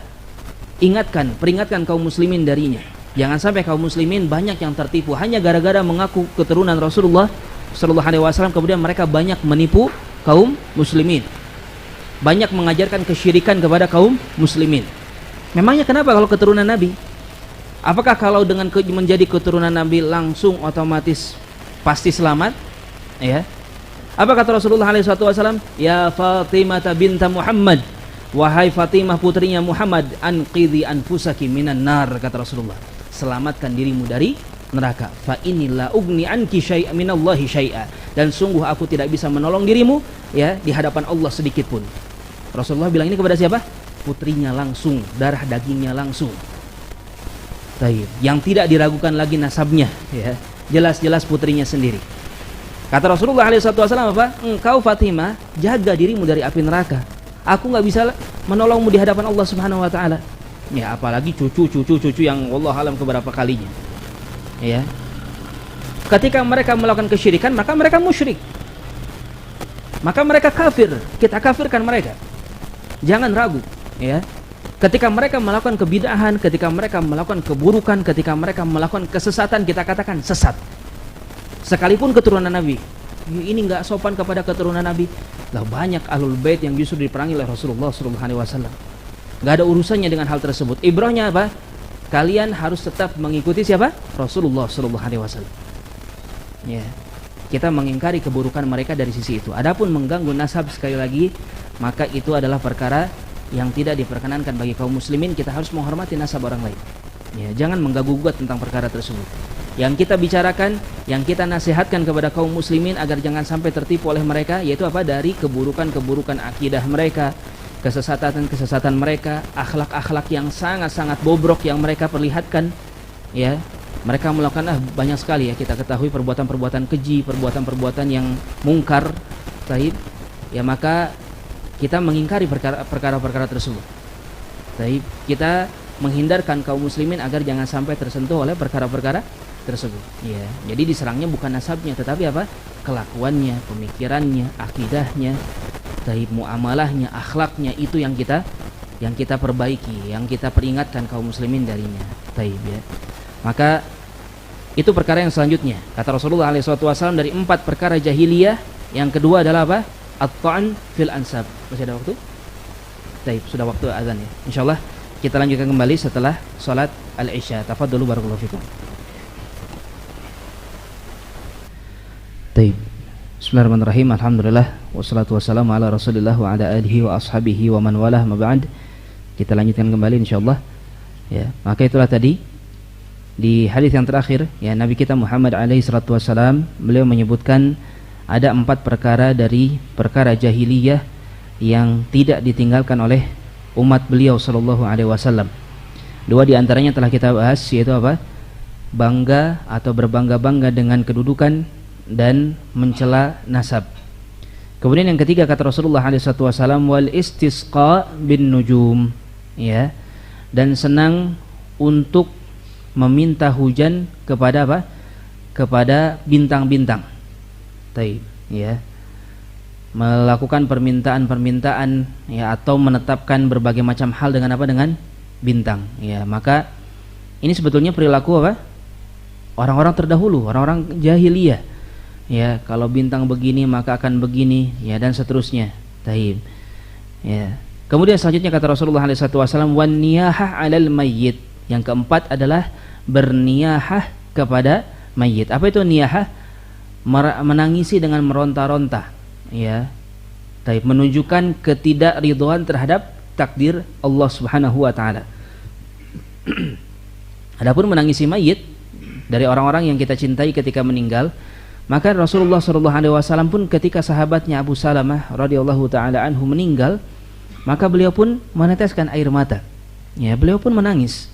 ingatkan, peringatkan kaum muslimin darinya. Jangan sampai kaum muslimin banyak yang tertipu hanya gara-gara mengaku keturunan Rasulullah SAW, kemudian mereka banyak menipu kaum muslimin, banyak mengajarkan kesyirikan kepada kaum muslimin. Memangnya kenapa kalau keturunan Nabi? Apakah kalau dengan menjadi keturunan Nabi langsung otomatis pasti selamat? Ya. Apa kata Rasulullah SAW? Ya Fatimah binta Muhammad, wahai Fatimah putrinya Muhammad, anqidhi anfusaki minan nar, kata Rasulullah, selamatkan dirimu dari neraka. Fa inilah ugni anki syai'a minallahi syai'a, dan sungguh aku tidak bisa menolong dirimu ya di hadapan Allah sedikit pun. Rasulullah bilang ini kepada siapa? Putrinya langsung, darah dagingnya langsung. Yang tidak diragukan lagi nasabnya, ya, jelas-jelas putrinya sendiri. Kata Rasulullah SAW apa? Engkau Fatimah jaga dirimu dari api neraka. Aku nggak bisa menolongmu di hadapan Allah Subhanahu Wa Taala. Ya, apalagi cucu yang wallahu alam keberapa kalinya. Ya. Ketika mereka melakukan kesyirikan, maka mereka musyrik. Maka mereka kafir. Kita kafirkan mereka. Jangan ragu, ya. Ketika mereka melakukan kebid'ahan, ketika mereka melakukan keburukan, ketika mereka melakukan kesesatan, kita katakan sesat. Sekalipun keturunan Nabi. Ini enggak sopan kepada keturunan Nabi. Lah banyak ahlul bait yang justru diperangi oleh Rasulullah sallallahu alaihi wasallam. Enggak ada urusannya dengan hal tersebut. Ibrahnya apa? Kalian harus tetap mengikuti siapa? Rasulullah sallallahu alaihi wasallam. Ya. Kita mengingkari keburukan mereka dari sisi itu. Adapun mengganggu nasab sekali lagi, maka itu adalah perkara yang tidak diperkenankan bagi kaum muslimin. Kita harus menghormati nasab orang lain. Ya, jangan mengganggu-gugat tentang perkara tersebut. Yang kita bicarakan, yang kita nasihatkan kepada kaum muslimin agar jangan sampai tertipu oleh mereka, yaitu apa? Dari keburukan-keburukan akidah mereka, kesesatan-kesesatan mereka, akhlak-akhlak yang sangat-sangat bobrok yang mereka perlihatkan, ya. Mereka melakukan banyak sekali, ya, kita ketahui perbuatan-perbuatan keji, perbuatan-perbuatan yang mungkar, taib. Ya, maka kita mengingkari perkara-perkara tersebut. Taib, kita menghindarkan kaum muslimin agar jangan sampai tersentuh oleh perkara-perkara tersebut. Ya, jadi diserangnya bukan nasabnya, tetapi apa? Kelakuannya, pemikirannya, akidahnya, taib, muamalahnya, akhlaknya, itu yang kita perbaiki, yang kita peringatkan kaum muslimin darinya. Taib, ya. Maka itu perkara yang selanjutnya. Kata Rasulullah SAW, dari 4 perkara jahiliyah, yang kedua adalah apa? At-ta'an fil ansab. Masih ada waktu? Taib, sudah waktu azan, ya. Insyaallah kita lanjutkan kembali setelah salat al-Isya. Tafadhalu barakallahu fikum. Taib. Bismillahirrahmanirrahim. Alhamdulillah wassalatu wassalamu ala Rasulillah wa ala alihi wa ashabihi wa man walah, ma ba'd. Kita lanjutkan kembali insyaallah. Ya, maka itulah tadi di hadis yang terakhir, ya, Nabi kita Muhammad alaihi salatu wassalam, beliau menyebutkan ada 4 perkara dari perkara jahiliyah yang tidak ditinggalkan oleh umat beliau sallallahu alaihi wasallam. 2 di antaranya telah kita bahas, yaitu apa? Bangga atau berbangga-bangga dengan kedudukan dan mencela nasab. Kemudian yang ketiga kata Rasulullah alaihi salatu wassalam, wal istisqa bin nujum, ya, dan senang untuk meminta hujan kepada apa? Kepada bintang-bintang. Taib, ya. Melakukan permintaan-permintaan, ya, atau menetapkan berbagai macam hal dengan apa? Dengan bintang, ya. Maka ini sebetulnya perilaku apa? Orang-orang terdahulu, orang-orang jahiliyah. Ya, kalau bintang begini maka akan begini, ya, dan seterusnya. Taib. Ya. Kemudian selanjutnya kata Rasulullah SAW, wan niyahah 'alal mayyit. Yang keempat adalah berniyahah kepada mayit. Apa itu niyahah? Menangisi dengan meronta-ronta, ya. Taib, menunjukkan ketidakridhaan terhadap takdir Allah Subhanahu wa taala. Adapun menangisi mayit dari orang-orang yang kita cintai ketika meninggal, maka Rasulullah SAW pun ketika sahabatnya Abu Salamah radhiyallahu taala anhu meninggal, maka beliau pun meneteskan air mata. Ya, beliau pun menangis.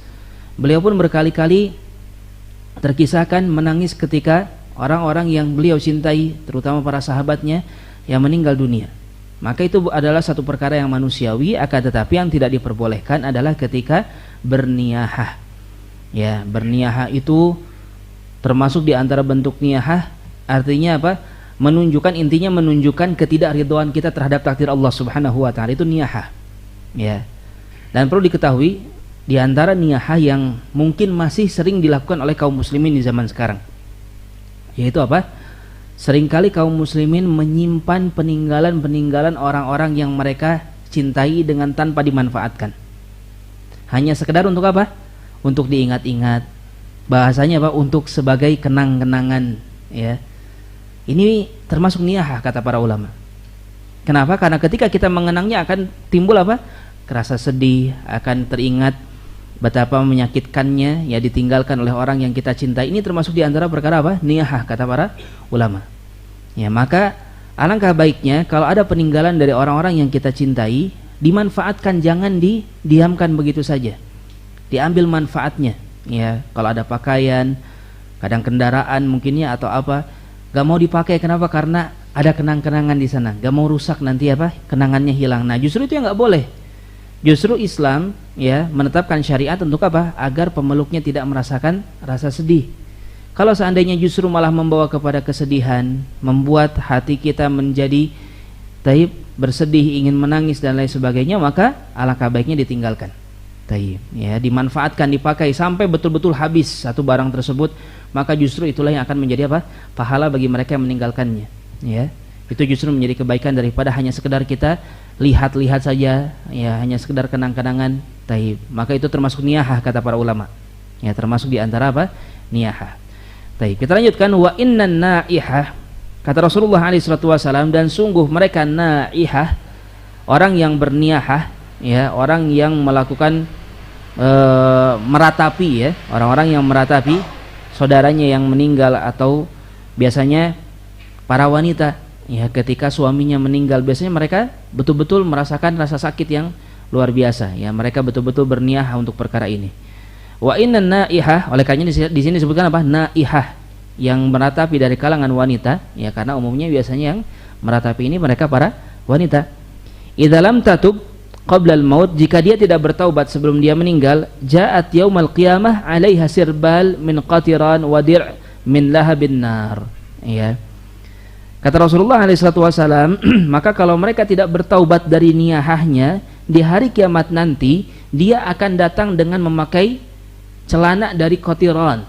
Beliau pun berkali-kali terkisahkan menangis ketika orang-orang yang beliau cintai, terutama para sahabatnya, yang meninggal dunia. Maka itu adalah satu perkara yang manusiawi, akan tetapi yang tidak diperbolehkan adalah ketika berniyahah. Ya, berniyahah itu termasuk di antara bentuk niyahah, artinya apa? Intinya menunjukkan ketidakridhaan kita terhadap takdir Allah Subhanahu wa taala, itu niyahah. Ya. Dan perlu diketahui, di antara niyahah yang mungkin masih sering dilakukan oleh kaum muslimin di zaman sekarang, yaitu apa? Seringkali kaum muslimin menyimpan peninggalan-peninggalan orang-orang yang mereka cintai dengan tanpa dimanfaatkan. Hanya sekedar untuk apa? Untuk diingat-ingat. Bahasanya apa? Untuk sebagai kenang-kenangan, ya. Ini termasuk niyahah kata para ulama. Kenapa? Karena ketika kita mengenangnya akan timbul apa? Rasa sedih, akan teringat betapa menyakitkannya, ya, ditinggalkan oleh orang yang kita cintai. Ini termasuk di antara perkara apa? Niyahah kata para ulama. Ya, maka alangkah baiknya kalau ada peninggalan dari orang-orang yang kita cintai, dimanfaatkan, jangan didiamkan begitu saja. Diambil manfaatnya, ya. Kalau ada pakaian, kadang kendaraan mungkinnya atau apa, gak mau dipakai. Kenapa? Karena ada kenang-kenangan di sana. Gak mau rusak nanti apa? Kenangannya hilang. Nah, justru itu yang gak boleh. Justru Islam ya menetapkan syariat untuk apa? Agar pemeluknya tidak merasakan rasa sedih. Kalau seandainya justru malah membawa kepada kesedihan, membuat hati kita menjadi taib, bersedih, ingin menangis dan lain sebagainya, maka alangkah baiknya ditinggalkan. Taib, ya, dimanfaatkan, dipakai sampai betul-betul habis satu barang tersebut, maka justru itulah yang akan menjadi apa? Pahala bagi mereka yang meninggalkannya. Ya, itu justru menjadi kebaikan daripada hanya sekedar kita lihat-lihat saja, ya, hanya sekedar kenang-kenangan. Taib, maka itu termasuk niyahah kata para ulama. Ya, termasuk di antara apa? Niyahah. Taib, kita lanjutkan. Wa innan naihah, kata Rasulullah SAW, dan sungguh mereka naihah, orang yang berniyahah, ya, orang yang melakukan meratapi, ya, orang-orang yang meratapi saudaranya yang meninggal, atau biasanya para wanita, ya, ketika suaminya meninggal, biasanya mereka betul-betul merasakan rasa sakit yang luar biasa, ya, mereka betul-betul berniyahah untuk perkara ini. Wa innan naihah, oleh karena di sini disebutkan apa? Naihah, yang meratapi dari kalangan wanita, ya, karena umumnya biasanya yang meratapi ini mereka para wanita. Idza lam tatub qabla al-maut, jika dia tidak bertaubat sebelum dia meninggal, ja'at yaumal qiyamah 'alaiha sirbal min qatiran wa dir' min lahabin nar. Ya. Kata Rasulullah SAW, maka kalau mereka tidak bertaubat dari niyahahnya, di hari kiamat nanti dia akan datang dengan memakai celana dari qatiran,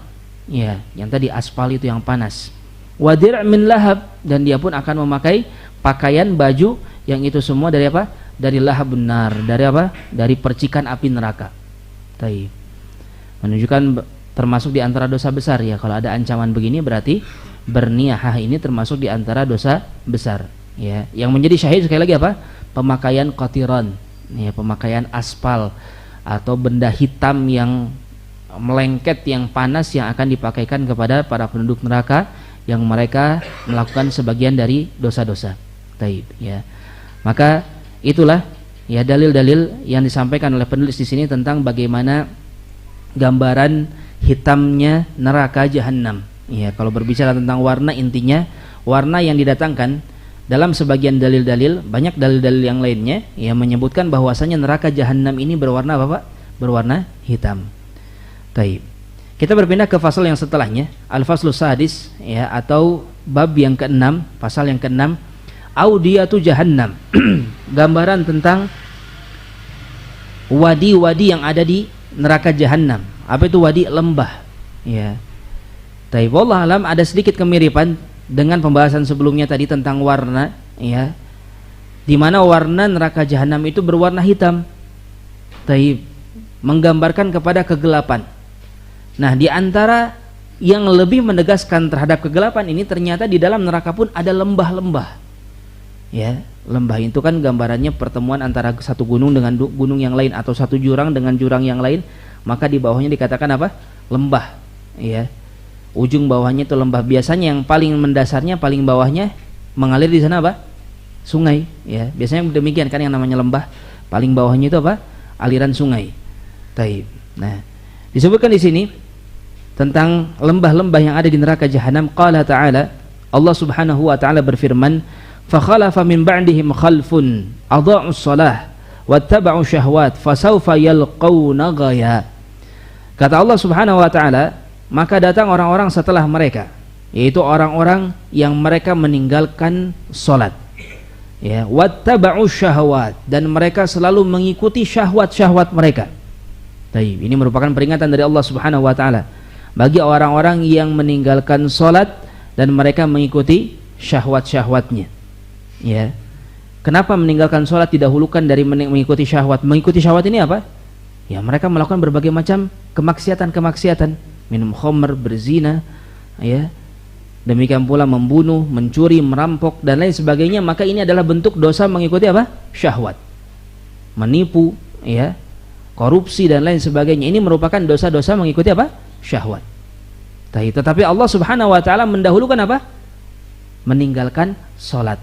ya, yang tadi aspal itu yang panas. Wa dir' min lahab, dan dia pun akan memakai pakaian baju yang itu semua dari apa? Dari lahab benar, dari apa? Dari percikan api neraka. Taib. Menunjukkan termasuk di antara dosa besar, ya. Kalau ada ancaman begini berarti berniyahah ini termasuk di antara dosa besar, ya. Yang menjadi syahid sekali lagi apa? Pemakaian qatiran, ya, pemakaian aspal atau benda hitam yang melengket, yang panas, yang akan dipakaikan kepada para penduduk neraka yang mereka melakukan sebagian dari dosa-dosa. Taib, ya. Maka itulah, ya, dalil-dalil yang disampaikan oleh penulis di sini tentang bagaimana gambaran hitamnya neraka jahanam. Ya, kalau berbicara tentang warna, intinya warna yang didatangkan dalam sebagian dalil-dalil, banyak dalil-dalil yang lainnya yang menyebutkan bahwasanya neraka jahanam ini berwarna apa, Pak? Berwarna hitam. Taib. Kita berpindah ke fasal yang setelahnya, al-faslu sadis, ya, atau bab yang ke-6, pasal yang ke-6, audiyatu jahannam. Gambaran tentang wadi-wadi yang ada di neraka jahanam. Apa itu wadi? Lembah, ya. Taib, wallah alam, ada sedikit kemiripan dengan pembahasan sebelumnya tadi tentang warna, ya, di mana warna neraka jahanam itu berwarna hitam. Taib, menggambarkan kepada kegelapan. Nah, di antara yang lebih menegaskan terhadap kegelapan ini, ternyata di dalam neraka pun ada lembah-lembah. Ya, lembah itu kan gambarannya pertemuan antara satu gunung dengan gunung yang lain, atau satu jurang dengan jurang yang lain, maka di bawahnya dikatakan apa? Lembah, ya. Ujung bawahnya itu lembah. Biasanya yang paling mendasarnya, paling bawahnya mengalir di sana apa? Sungai, ya. Biasanya demikian kan yang namanya lembah. Paling bawahnya itu apa? Aliran sungai. Taib. Nah, disebutkan di sini tentang lembah-lembah yang ada di neraka jahanam. Qala ta'ala, Allah Subhanahu wa ta'ala berfirman, fakhalafa min ba'dihim khalfun adha'us shalah wattaba'u syahwat fasawfa yalqawna ghaya. Kata Allah Subhanahu wa ta'ala, maka datang orang-orang setelah mereka, yaitu orang-orang yang mereka meninggalkan salat, ya, wattaba'u syahwat, dan mereka selalu mengikuti syahwat-syahwat mereka. Baik, ini merupakan peringatan dari Allah Subhanahu wa ta'ala bagi orang-orang yang meninggalkan salat dan mereka mengikuti syahwat-syahwatnya. Ya. Kenapa meninggalkan sholat didahulukan dari mengikuti syahwat? Mengikuti syahwat ini apa? Ya, mereka melakukan berbagai macam kemaksiatan, minum khamr, berzina, ya. Demikian pula membunuh, mencuri, merampok dan lain sebagainya. Maka ini adalah bentuk dosa mengikuti apa? Syahwat. Menipu, ya, korupsi dan lain sebagainya. Ini merupakan dosa-dosa mengikuti apa? Syahwat. Tetapi Allah Subhanahu wa ta'ala mendahulukan apa? Meninggalkan sholat.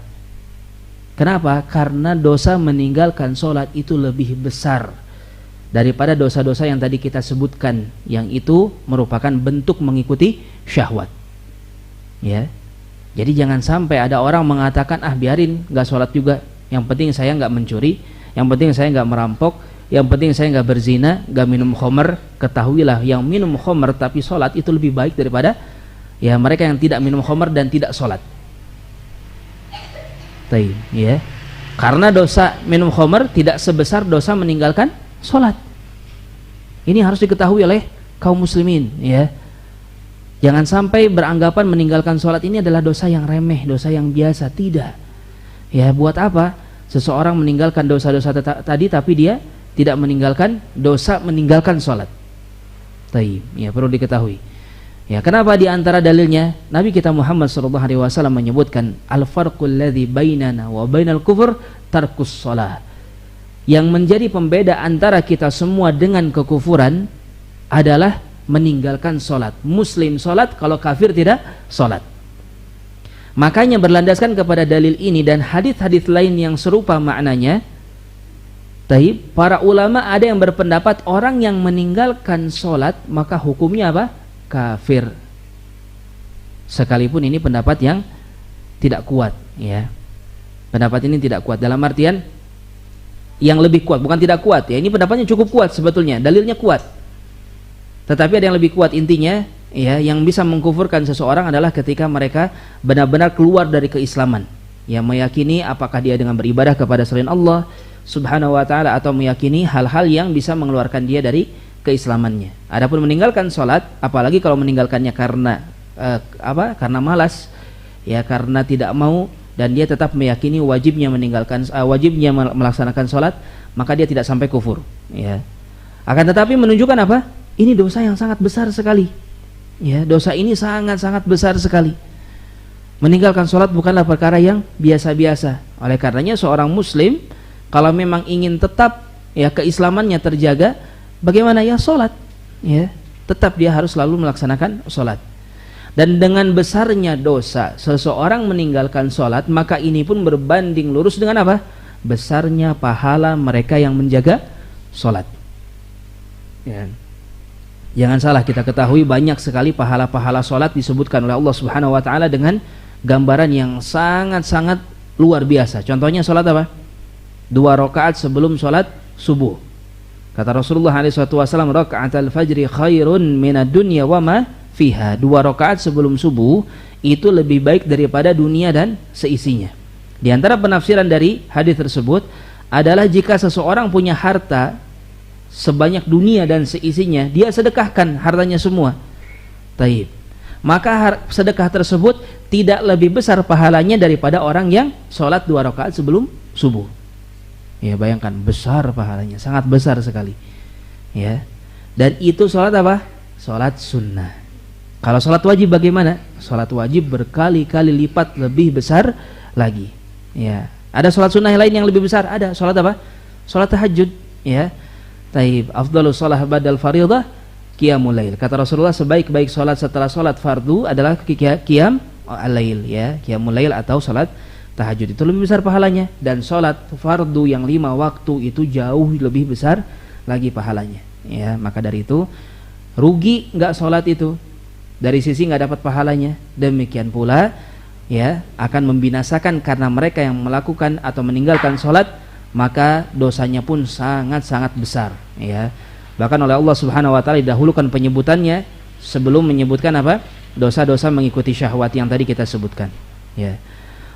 Kenapa? Karena dosa meninggalkan sholat itu lebih besar daripada dosa-dosa yang tadi kita sebutkan, yang itu merupakan bentuk mengikuti syahwat. Ya, jadi jangan sampai ada orang mengatakan, ah biarin, nggak sholat juga, yang penting saya nggak mencuri, yang penting saya nggak merampok, yang penting saya nggak berzina, nggak minum khamr. Ketahuilah yang minum khamr tapi sholat itu lebih baik daripada ya mereka yang tidak minum khamr dan tidak sholat. Ya, karena dosa minum khamr tidak sebesar dosa meninggalkan sholat. Ini harus diketahui oleh kaum muslimin, ya. Jangan sampai beranggapan meninggalkan sholat ini adalah dosa yang remeh, dosa yang biasa. Tidak. Ya, buat apa seseorang meninggalkan dosa-dosa tadi tapi dia tidak meninggalkan dosa meninggalkan sholat? Ya, perlu diketahui. Ya, kenapa di antara dalilnya Nabi kita Muhammad SAW menyebutkan al-farqul ladzi bainana wa bainal kufur tarkus shalah. Yang menjadi pembeda antara kita semua dengan kekufuran adalah meninggalkan sholat. Muslim sholat, kalau kafir tidak sholat. Makanya berlandaskan kepada dalil ini dan hadis-hadis lain yang serupa maknanya, para ulama ada yang berpendapat orang yang meninggalkan sholat maka hukumnya apa? Kafir. Sekalipun ini pendapat yang tidak kuat, ya. Pendapat ini tidak kuat dalam artian yang lebih kuat, bukan tidak kuat, ya. Ini pendapatnya cukup kuat sebetulnya, dalilnya kuat. Tetapi ada yang lebih kuat, intinya ya, yang bisa mengkufurkan seseorang adalah ketika mereka benar-benar keluar dari keislaman, ya, meyakini apakah dia dengan beribadah kepada selain Allah Subhanahu wa taala atau meyakini hal-hal yang bisa mengeluarkan dia dari keislamannya. Adapun meninggalkan sholat, apalagi kalau meninggalkannya karena karena malas, ya, karena tidak mau, dan dia tetap meyakini wajibnya wajibnya melaksanakan sholat, maka dia tidak sampai kufur, ya. Akan tetapi menunjukkan apa? Ini dosa yang sangat besar sekali, ya, dosa ini sangat-sangat besar sekali. Meninggalkan sholat bukanlah perkara yang biasa-biasa. Oleh karenanya seorang muslim kalau memang ingin tetap, ya, keislamannya terjaga, bagaimana? Ya sholat, ya, tetap dia harus selalu melaksanakan sholat. Dan dengan besarnya dosa seseorang meninggalkan sholat, maka ini pun berbanding lurus dengan apa? Besarnya pahala mereka yang menjaga sholat, ya. Jangan salah, kita ketahui banyak sekali pahala-pahala sholat disebutkan oleh Allah Subhanahu wa ta'ala dengan gambaran yang sangat-sangat luar biasa. Contohnya sholat apa? 2 rakaat sebelum sholat subuh. Kata Rasulullah SAW, raka'atul fajri khairun minad dunya wa ma fiha. 2 rakaat sebelum subuh itu lebih baik daripada dunia dan seisinya. Di antara penafsiran dari hadis tersebut adalah jika seseorang punya harta sebanyak dunia dan seisinya, dia sedekahkan hartanya semua, maka sedekah tersebut tidak lebih besar pahalanya daripada orang yang sholat 2 rakaat sebelum subuh. Ya, bayangkan, besar pahalanya, sangat besar sekali, ya. Dan itu sholat apa? Sholat sunnah. Kalau sholat wajib bagaimana? Sholat wajib berkali-kali lipat lebih besar lagi, ya. Ada sholat sunnah lain yang lebih besar? Ada. Sholat apa? Sholat tahajud, ya. Afdhalus shalah ba'dal fardhah qiyamul lail. Kata Rasulullah, sebaik-baik salat setelah salat fardu adalah qiyam al-lail, ya, qiyamul lail atau salat tahajud. Itu lebih besar pahalanya, dan salat fardu yang 5 waktu itu jauh lebih besar lagi pahalanya, ya. Maka dari itu rugi enggak salat itu, dari sisi enggak dapat pahalanya. Demikian pula, ya, akan membinasakan karena mereka yang melakukan atau meninggalkan salat, maka dosanya pun sangat-sangat besar, ya. Bahkan oleh Allah Subhanahu wa taala didahulukan penyebutannya sebelum menyebutkan apa? Dosa-dosa mengikuti syahwat yang tadi kita sebutkan, ya.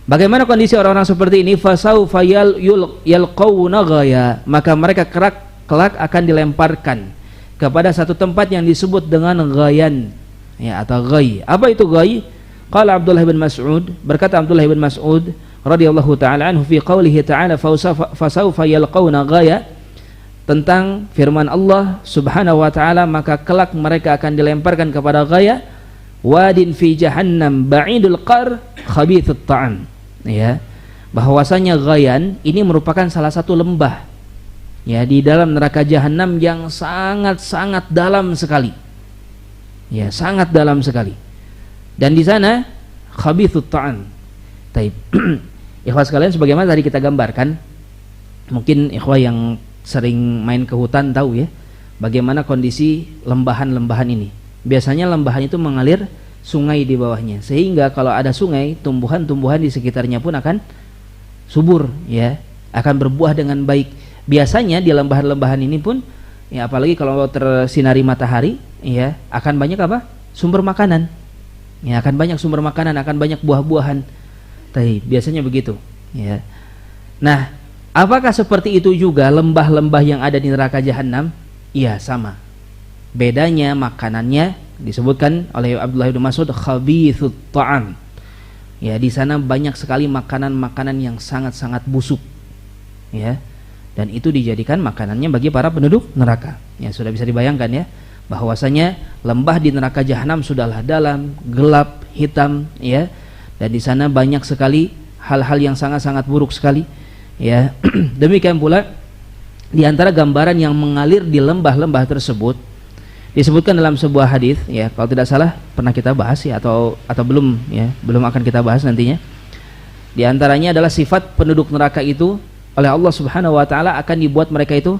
Bagaimana kondisi orang-orang seperti ini? Fasaufa yalqawna ghaya, maka mereka kelak akan dilemparkan kepada satu tempat yang disebut dengan ghayan, ya, atau ghai. Apa itu ghai? Qala Abdullah bin Mas'ud, berkata Abdullah bin Mas'ud radhiyallahu ta'ala anhu fi qaulihi ta'ala fasawfa yalqawna ghaya, tentang firman Allah Subhanahu wa ta'ala, maka kelak mereka akan dilemparkan kepada ghaya, wadin fi jahannam ba'idul qar khabithut ta'am, ya. Bahwasanya ghayan ini merupakan salah satu lembah, ya, di dalam neraka jahanam yang sangat-sangat dalam sekali, ya, sangat dalam sekali. Dan di sana khabithut ta'am. Ikhwah sekalian, sebagaimana tadi kita gambarkan, mungkin ikhwah yang sering main ke hutan tahu, ya, bagaimana kondisi lembahan-lembahan ini. Biasanya lembahan itu mengalir sungai di bawahnya, sehingga kalau ada sungai, tumbuhan-tumbuhan di sekitarnya pun akan subur, ya, akan berbuah dengan baik. Biasanya di lembahan-lembahan ini pun ya, apalagi kalau tersinari matahari, ya, akan banyak apa? Sumber makanan. Ya, akan banyak sumber makanan, akan banyak buah-buahan. Tapi biasanya begitu, ya. Nah, apakah seperti itu juga lembah-lembah yang ada di neraka jahanam? Iya, sama. Bedanya makanannya disebutkan oleh Abdullah bin Mas'ud khabithut ta'am. Ya, di sana banyak sekali makanan-makanan yang sangat-sangat busuk. Ya. Dan itu dijadikan makanannya bagi para penduduk neraka. Ya, sudah bisa dibayangkan ya, bahwasanya lembah di neraka jahanam sudahlah dalam, gelap, hitam, ya. Dan di sana banyak sekali hal-hal yang sangat-sangat buruk sekali. Ya. Demikian pula di antara gambaran yang mengalir di lembah-lembah tersebut disebutkan dalam sebuah hadis, ya, kalau tidak salah pernah kita bahas ya, atau belum, ya, belum akan kita bahas nantinya. Di antaranya adalah sifat penduduk neraka itu oleh Allah Subhanahu wa taala akan dibuat mereka itu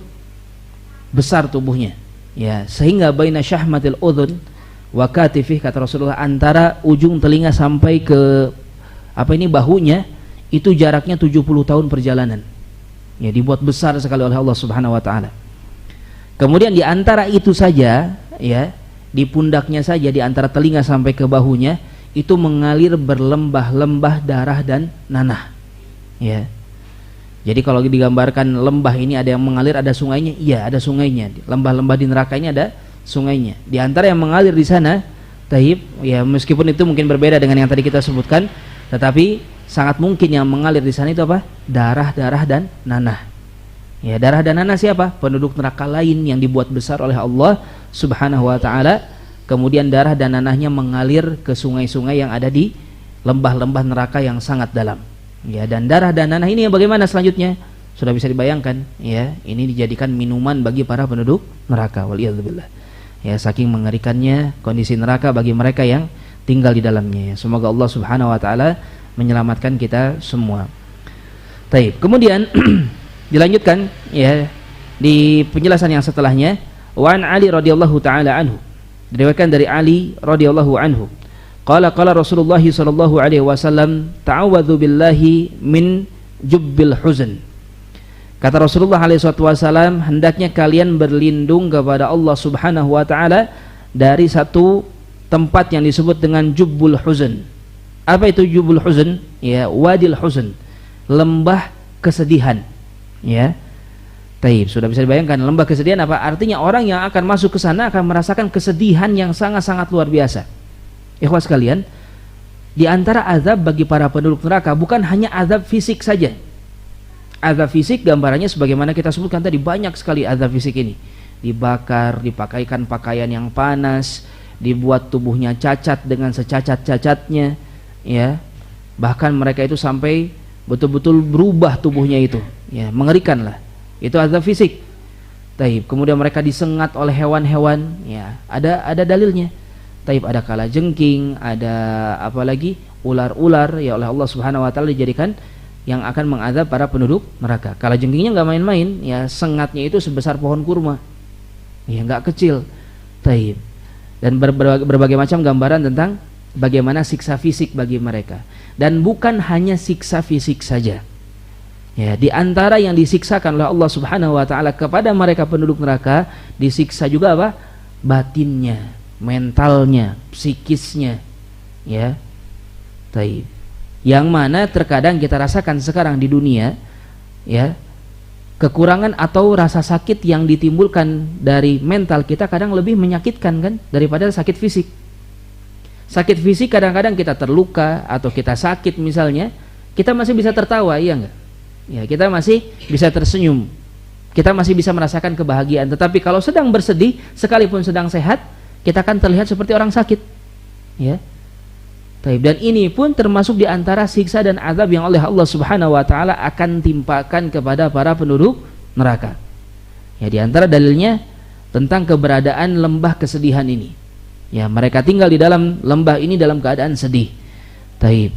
besar tubuhnya, ya, sehingga baina syahmatil udhun wa katifih, kata Rasulullah, antara ujung telinga sampai ke bahunya itu jaraknya 70 tahun perjalanan. Ya, dibuat besar sekali oleh Allah Subhanahu wa taala. Kemudian di antara itu saja, ya, di pundaknya saja, di antara telinga sampai ke bahunya itu mengalir berlembah-lembah darah dan nanah. Ya. Jadi kalau digambarkan lembah ini ada yang mengalir, ada sungainya, iya ada sungainya. Lembah-lembah di neraka ini ada sungainya. Di antara yang mengalir di sana, taib, ya, meskipun itu mungkin berbeda dengan yang tadi kita sebutkan, tetapi sangat mungkin yang mengalir di sana itu apa? Darah-darah dan nanah. Ya, darah dan nanah siapa? Penduduk neraka lain yang dibuat besar oleh Allah Subhanahu wa taala. Kemudian darah dan nanahnya mengalir ke sungai-sungai yang ada di lembah-lembah neraka yang sangat dalam. Ya, dan darah dan nanah ini yang bagaimana selanjutnya? Sudah bisa dibayangkan, ya, ini dijadikan minuman bagi para penduduk neraka. Waliyadzubillah. Ya, saking mengerikannya kondisi neraka bagi mereka yang tinggal di dalamnya. Semoga Allah Subhanahu wa taala menyelamatkan kita semua. Taib. Kemudian dilanjutkan, ya, di penjelasan yang setelahnya, wa an Ali radhiyallahu taala anhu, diriwayatkan dari Ali radhiyallahu anhu, qala Rasulullah sallallahu alaihi wasallam, ta'awadzu billahi min jubbil huzn. Kata Rasulullah alaihi wasallam, hendaknya kalian berlindung kepada Allah Subhanahu wa taala dari satu tempat yang disebut dengan jubbul huzn. Apa itu jubbul huzn? Ya, wadil huzn, lembah kesedihan. Ya, taib, sudah bisa dibayangkan lembah kesedihan apa? Artinya orang yang akan masuk ke sana akan merasakan kesedihan yang sangat-sangat luar biasa. Ikhwas sekalian, di antara azab bagi para penduduk neraka bukan hanya azab fisik saja. Azab fisik gambarannya sebagaimana kita sebutkan tadi, banyak sekali azab fisik ini. Dibakar, dipakaikan pakaian yang panas, dibuat tubuhnya cacat dengan secacat-cacatnya, ya. Bahkan mereka itu sampai betul-betul berubah tubuhnya itu. Ya, mengerikan lah. Itu azab fisik. Taib. Kemudian mereka disengat oleh hewan-hewan, ya. Ada dalilnya. Taib, ada kalajengking, ada apalagi ular-ular, ya, oleh Allah Subhanahu wa taala dijadikan yang akan mengazab para penduduk neraka. Kalajengkingnya enggak main-main, ya, sengatnya itu sebesar pohon kurma. Ya, enggak kecil. Taib. Dan berbagai macam gambaran tentang bagaimana siksa fisik bagi mereka. Dan bukan hanya siksa fisik saja. Ya, di antara yang disiksakan oleh Allah Subhanahu wa taala kepada mereka penduduk neraka, disiksa juga apa? Batinnya, mentalnya, psikisnya. Ya. Taib. Yang mana terkadang kita rasakan sekarang di dunia, ya, kekurangan atau rasa sakit yang ditimbulkan dari mental kita kadang lebih menyakitkan kan daripada sakit fisik. Sakit fisik kadang-kadang kita terluka atau kita sakit misalnya, kita masih bisa tertawa, iya enggak? Ya, kita masih bisa tersenyum, kita masih bisa merasakan kebahagiaan. Tetapi kalau sedang bersedih, sekalipun sedang sehat, kita akan terlihat seperti orang sakit. Ya. Dan ini pun termasuk di antara siksa dan azab yang oleh Allah Subhanahu wa taala akan timpakan kepada para penduduk neraka. Ya, di antara dalilnya tentang keberadaan lembah kesedihan ini. Ya, mereka tinggal di dalam lembah ini dalam keadaan sedih.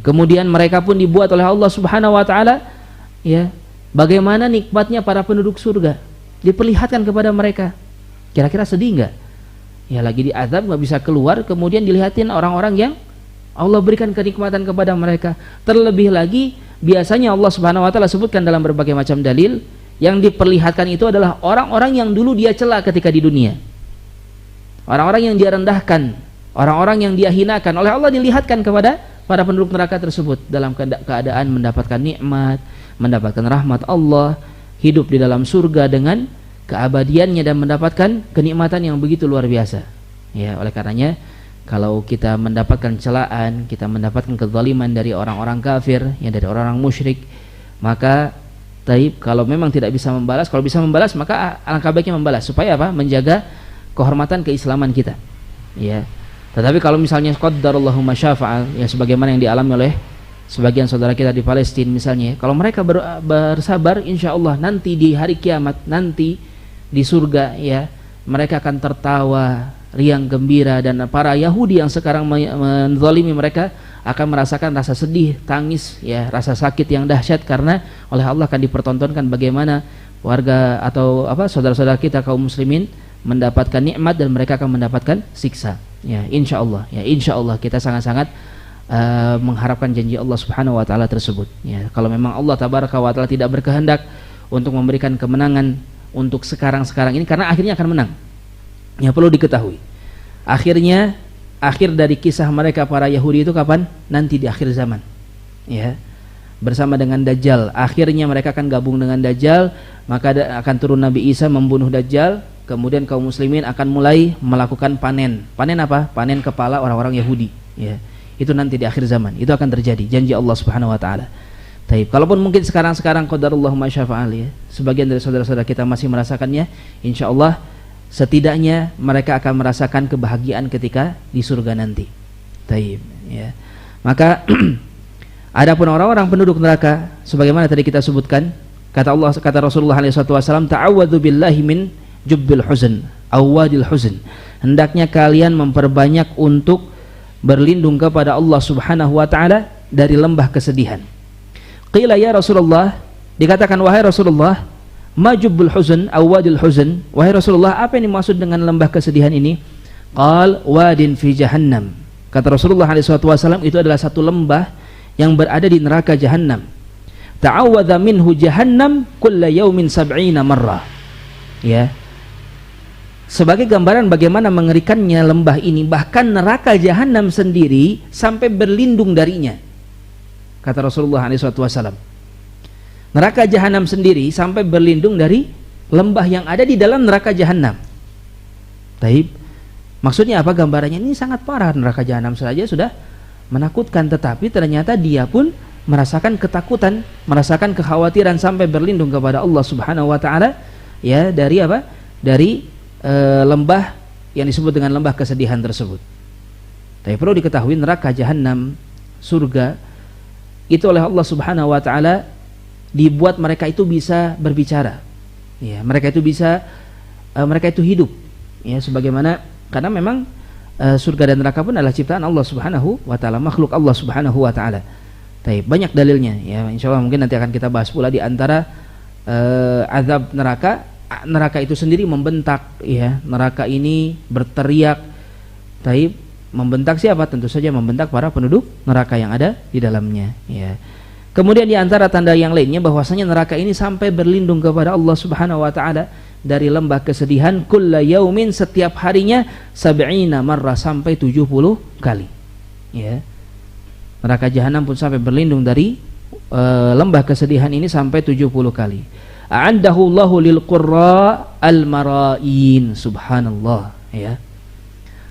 Kemudian mereka pun dibuat oleh Allah Subhanahu wa taala, ya, bagaimana nikmatnya para penduduk surga, diperlihatkan kepada mereka. Kira-kira sedih enggak? Ya, lagi diazab enggak bisa keluar, kemudian dilihatin orang-orang yang Allah berikan kenikmatan kepada mereka. Terlebih lagi biasanya Allah Subhanahu wa taala sebutkan dalam berbagai macam dalil, Yang diperlihatkan itu adalah orang-orang yang dulu dia cela ketika di dunia. Orang-orang yang dia rendahkan, orang-orang yang dia hinakan, oleh Allah dilihatkan kepada para penduduk neraka tersebut dalam keadaan mendapatkan nikmat, mendapatkan rahmat Allah, hidup di dalam surga dengan keabadiannya dan mendapatkan kenikmatan yang begitu luar biasa. Ya, oleh karenanya kalau kita mendapatkan celaan, kita mendapatkan kezaliman dari orang-orang kafir, ya dari orang-orang musyrik, maka kalau memang tidak bisa membalas, kalau bisa membalas maka alangkah baiknya membalas supaya apa? Menjaga kehormatan keislaman kita. Ya. Tetapi kalau misalnya qaddarallahu masyafa'al, ya sebagaimana yang dialami oleh sebagian saudara kita di Palestina misalnya, kalau mereka bersabar, insya Allah nanti di hari kiamat, nanti di surga, ya mereka akan tertawa riang gembira, dan para Yahudi yang sekarang menzalimi mereka akan merasakan rasa sedih, tangis, ya rasa sakit yang dahsyat, karena oleh Allah akan dipertontonkan bagaimana warga atau saudara-saudara kita kaum muslimin mendapatkan nikmat dan mereka akan mendapatkan siksa. Ya insya Allah kita sangat-sangat mengharapkan janji Allah Subhanahu wa taala tersebut. Ya, kalau memang Allah tabaraka wa taala tidak berkehendak untuk memberikan kemenangan untuk sekarang ini, karena akhirnya akan menang. Ya perlu diketahui. Akhir dari kisah mereka para Yahudi itu kapan? Nanti di akhir zaman. Ya. Bersama dengan Dajjal. Akhirnya mereka akan gabung dengan Dajjal, maka akan turun Nabi Isa membunuh Dajjal, kemudian kaum muslimin akan mulai melakukan panen. Panen apa? Panen kepala orang-orang Yahudi. Ya. Itu nanti di akhir zaman. Itu akan terjadi, janji Allah Subhanahu wa taala. Taib. Kalaupun mungkin sekarang qadarullah ma syafa'al, ya. Sebagian dari saudara-saudara kita masih merasakannya, insyaallah setidaknya mereka akan merasakan kebahagiaan ketika di surga nanti. Taib, ya. Maka adapun orang-orang penduduk neraka sebagaimana tadi kita sebutkan, kata Rasulullah SAW, ta'awwadzu billahi min jubbil huzn aw wadil huzn. Hendaknya kalian memperbanyak untuk berlindung kepada Allah Subhanahu wa taala dari lembah kesedihan. Qila ya Rasulullah, dikatakan wahai Rasulullah, majubul huzn aw wadil huzn, wahai Rasulullah, apa yang dimaksud dengan lembah kesedihan ini? Qal wadin fi jahannam. Kata Rasulullah SAW, itu adalah satu lembah yang berada di neraka jahannam. Ta'awadha minhu jahannam kulla yawmin sab'ina marrah. Ya. Sebagai gambaran bagaimana mengerikannya lembah ini, bahkan neraka jahannam sendiri sampai berlindung darinya. Kata Rasulullah SAW, neraka jahanam sendiri sampai berlindung dari lembah yang ada di dalam neraka jahanam. Taib. Maksudnya apa gambarannya? Ini sangat parah, neraka jahanam saja sudah menakutkan, tetapi ternyata dia pun merasakan ketakutan, merasakan kekhawatiran sampai berlindung kepada Allah Subhanahu wa taala, ya, dari apa? Dari lembah yang disebut dengan lembah kesedihan tersebut. Tapi perlu diketahui neraka jahanam, surga itu oleh Allah Subhanahu wa taala dibuat mereka itu bisa berbicara, ya, mereka itu hidup, ya, sebagaimana, karena memang surga dan neraka pun adalah ciptaan Allah Subhanahu wa taala, makhluk Allah Subhanahu wa taala. Banyak dalilnya, ya, insyaallah mungkin nanti akan kita bahas pula di antara azab neraka. Neraka itu sendiri membentak, ya, neraka ini berteriak. Membentak siapa? Tentu saja membentak para penduduk neraka yang ada di dalamnya, ya. Kemudian di antara tanda yang lainnya bahwasanya neraka ini sampai berlindung kepada Allah Subhanahu wa taala dari lembah kesedihan kulla yaumin, setiap harinya, sab'ina marrah, sampai 70 kali. Ya. Neraka jahanam pun sampai berlindung dari lembah kesedihan ini sampai 70 kali. A'andahu Allahu lil qurra al marain, subhanallah, ya.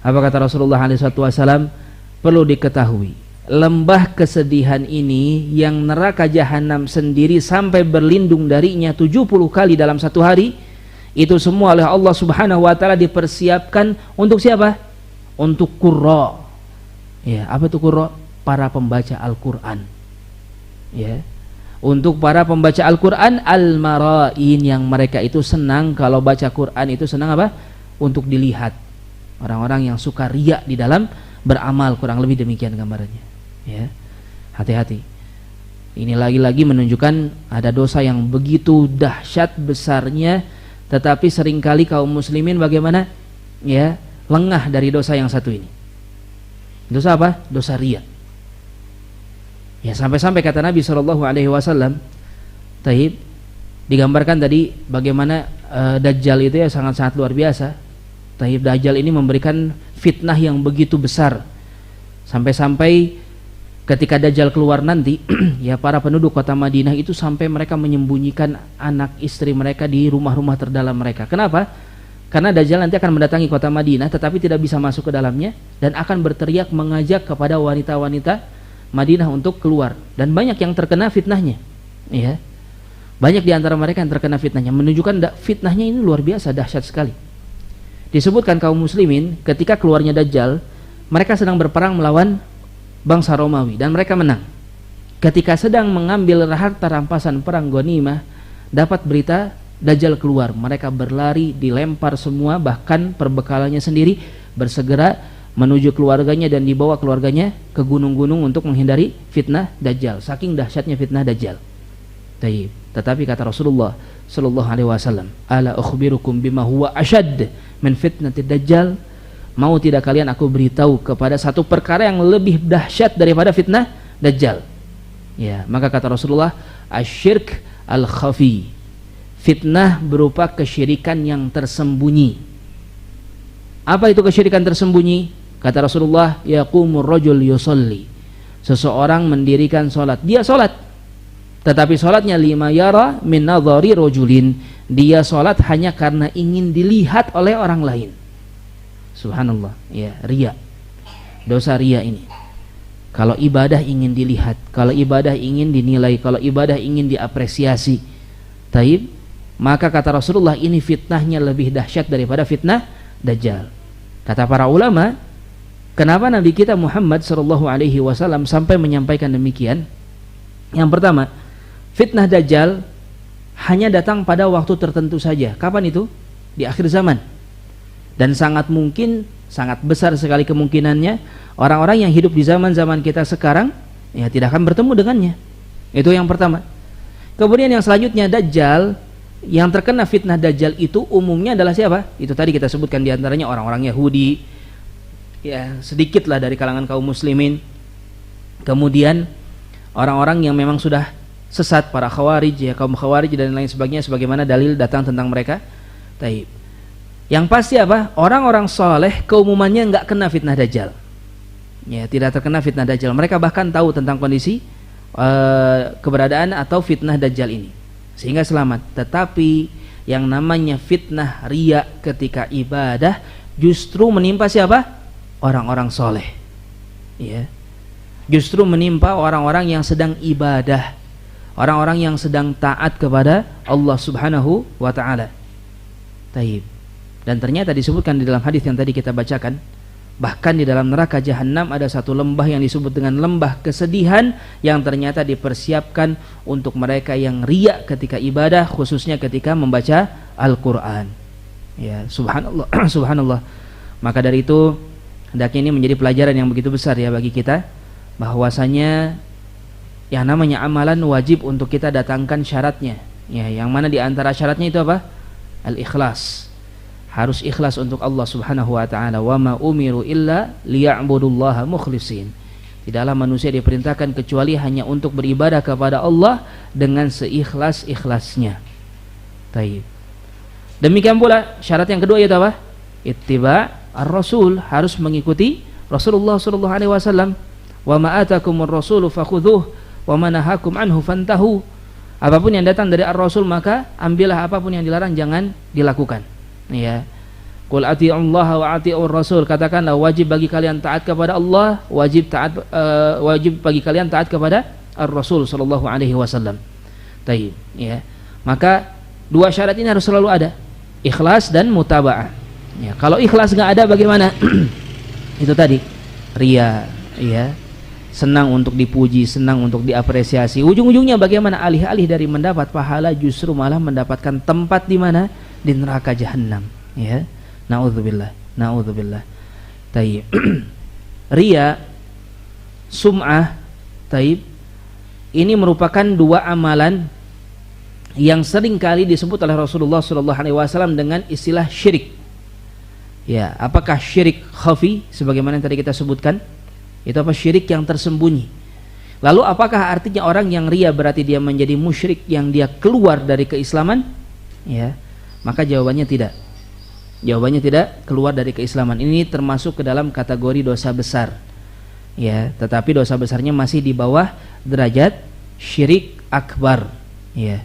Apa kata Rasulullah SAW? Perlu diketahui, lembah kesedihan ini yang neraka jahanam sendiri sampai berlindung darinya 70 kali dalam satu hari, itu semua oleh Allah Subhanahu wa taala dipersiapkan untuk siapa? Untuk qurra. Ya, apa itu qurra? Para pembaca Al-Qur'an. Ya. Untuk para pembaca Al-Qur'an al-marain, yang mereka itu senang kalau baca Qur'an itu senang apa? Untuk dilihat. Orang-orang yang suka riya di dalam beramal, kurang lebih demikian gambarannya. Ya. Hati-hati. Ini lagi-lagi menunjukkan ada dosa yang begitu dahsyat besarnya, tetapi seringkali kaum muslimin bagaimana? Ya, lengah dari dosa yang satu ini. Dosa apa? Dosa riya. Ya, sampai-sampai kata Nabi SAW, Digambarkan tadi bagaimana Dajjal itu ya sangat-sangat luar biasa. Taib Dajjal ini memberikan fitnah yang begitu besar. Sampai-sampai ketika Dajjal keluar nanti ya para penduduk kota Madinah itu sampai mereka menyembunyikan anak istri mereka di rumah-rumah terdalam mereka. Kenapa? Karena Dajjal nanti akan mendatangi kota Madinah tetapi tidak bisa masuk ke dalamnya dan akan berteriak mengajak kepada wanita-wanita Madinah untuk keluar, dan banyak yang terkena fitnahnya. Ya. Banyak di antara mereka yang terkena fitnahnya, menunjukkan fitnahnya ini luar biasa dahsyat sekali. Disebutkan kaum muslimin ketika keluarnya Dajjal, mereka sedang berperang melawan bangsa Romawi dan mereka menang. Ketika sedang mengambil harta rampasan perang ghanimah, dapat berita Dajjal keluar, mereka berlari, dilempar semua, bahkan perbekalannya sendiri, bersegera menuju keluarganya dan dibawa keluarganya ke gunung-gunung untuk menghindari fitnah Dajjal. Saking dahsyatnya fitnah Dajjal. Tetapi kata Rasulullah sallallahu alaihi wasallam, "Ala ukhbirukum bima huwa asyad min fitnatid Dajjal?" Mau tidak kalian aku beritahu kepada satu perkara yang lebih dahsyat daripada fitnah Dajjal? Ya, maka kata Rasulullah, asyirk al-khafi. Fitnah berupa kesyirikan yang tersembunyi. Apa itu kesyirikan tersembunyi? Kata Rasulullah, yaqumur rajul yusalli. Seseorang mendirikan salat. Dia salat, tetapi salatnya lima yara min nadhari rajulin. Dia salat hanya karena ingin dilihat oleh orang lain. Subhanallah, ya, riya. Dosa riya ini. Kalau ibadah ingin dilihat, kalau ibadah ingin dinilai, kalau ibadah ingin diapresiasi, taib, maka kata Rasulullah ini fitnahnya lebih dahsyat daripada fitnah Dajjal. Kata para ulama, kenapa Nabi kita Muhammad sallallahu alaihi wasallam sampai menyampaikan demikian? Yang pertama, fitnah Dajjal hanya datang pada waktu tertentu saja. Kapan itu? Di akhir zaman. Dan sangat mungkin, sangat besar sekali kemungkinannya orang-orang yang hidup di zaman-zaman kita sekarang ya tidak akan bertemu dengannya. Itu yang pertama. Kemudian yang selanjutnya, Dajjal, yang terkena fitnah Dajjal itu umumnya adalah siapa? Itu tadi kita sebutkan diantaranya orang-orang Yahudi, ya sedikitlah dari kalangan kaum muslimin. Kemudian orang-orang yang memang sudah sesat, para khawarij, ya kaum khawarij dan lain sebagainya, sebagaimana dalil datang tentang mereka. Taib. Yang pasti apa? Orang-orang soleh keumumannya nggak kena fitnah Dajjal. Ya, tidak terkena fitnah Dajjal. Mereka bahkan tahu tentang kondisi keberadaan atau fitnah Dajjal ini, sehingga selamat. Tetapi yang namanya fitnah riya ketika ibadah justru menimpa siapa? Orang-orang soleh. Ya. Justru menimpa orang-orang yang sedang ibadah, orang-orang yang sedang taat kepada Allah Subhanahu wa ta'ala. Taib. Dan ternyata disebutkan di dalam hadis yang tadi kita bacakan, bahkan di dalam neraka jahanam ada satu lembah yang disebut dengan lembah kesedihan, yang ternyata dipersiapkan untuk mereka yang riya ketika ibadah, khususnya ketika membaca Al-Quran. Ya, subhanallah. Subhanallah. Maka dari itu hendaknya ini menjadi pelajaran yang begitu besar ya bagi kita, bahwasanya yang namanya amalan wajib untuk kita datangkan syaratnya. Ya, yang mana di antara syaratnya itu apa? Al-ikhlas. Harus ikhlas untuk Allah Subhanahu wa ta'ala. Wa ma umiru illa liya'budullaha mukhlisin. Tidaklah manusia diperintahkan kecuali hanya untuk beribadah kepada Allah dengan seikhlas-ikhlasnya. Taib. Demikian pula syarat yang kedua yaitu apa? Ittiba' ar-rasul, harus mengikuti Rasulullah sallallahu alaihi wasallam. Wa ma atakumur rasulu fakhudhuh wa ma nahakum anhu fantahu. Apapun yang datang dari ar-rasul maka ambillah, apapun yang dilarang jangan dilakukan. Ya. Qul ati'ullaha wa ati'ur rasul, katakanlah wajib bagi kalian taat kepada Allah, wajib bagi kalian taat kepada ar-rasul sallallahu alaihi wasallam. Taib, ya. Maka dua syarat ini harus selalu ada, ikhlas dan mutaba'ah. Ya, kalau ikhlas enggak ada bagaimana? Itu tadi riya, ya. Senang untuk dipuji, senang untuk diapresiasi. Ujung-ujungnya bagaimana? Alih-alih dari mendapat pahala justru malah mendapatkan tempat di mana? Di neraka jahanam, ya. Naudzubillah, naudzubillah. Taib. Riya, sum'ah, taib. Ini merupakan dua amalan yang sering kali disebut oleh Rasulullah sallallahu alaihi wasallam dengan istilah syirik. Ya, apakah syirik khafi sebagaimana yang tadi kita sebutkan? Itu apa? Syirik yang tersembunyi. Lalu apakah artinya orang yang ria berarti dia menjadi musyrik yang dia keluar dari keislaman? Ya, maka jawabannya tidak. Jawabannya tidak keluar dari keislaman. Ini termasuk ke dalam kategori dosa besar. Ya, tetapi dosa besarnya masih di bawah derajat syirik akbar. Ya.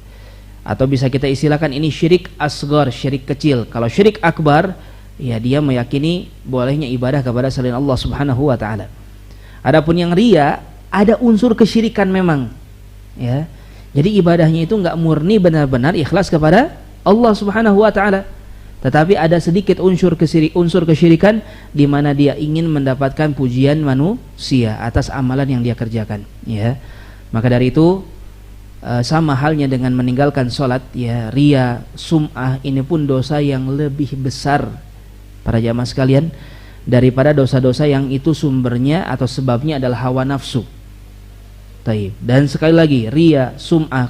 Atau bisa kita istilahkan ini syirik asghar, syirik kecil. Kalau syirik akbar, ya dia meyakini bolehnya ibadah kepada selain Allah Subhanahu wa taala. Adapun yang ria, ada unsur kesyirikan memang. Ya. Jadi ibadahnya itu enggak murni benar-benar ikhlas kepada Allah Subhanahu wa taala. Tetapi ada sedikit unsur kesyirikan di mana dia ingin mendapatkan pujian manusia atas amalan yang dia kerjakan, ya. Maka dari itu sama halnya dengan meninggalkan sholat, ya, ria, sum'ah, ini pun dosa yang lebih besar para jamaah sekalian daripada dosa-dosa yang itu sumbernya atau sebabnya adalah hawa nafsu. Taib. Dan sekali lagi, ria, sum'ah,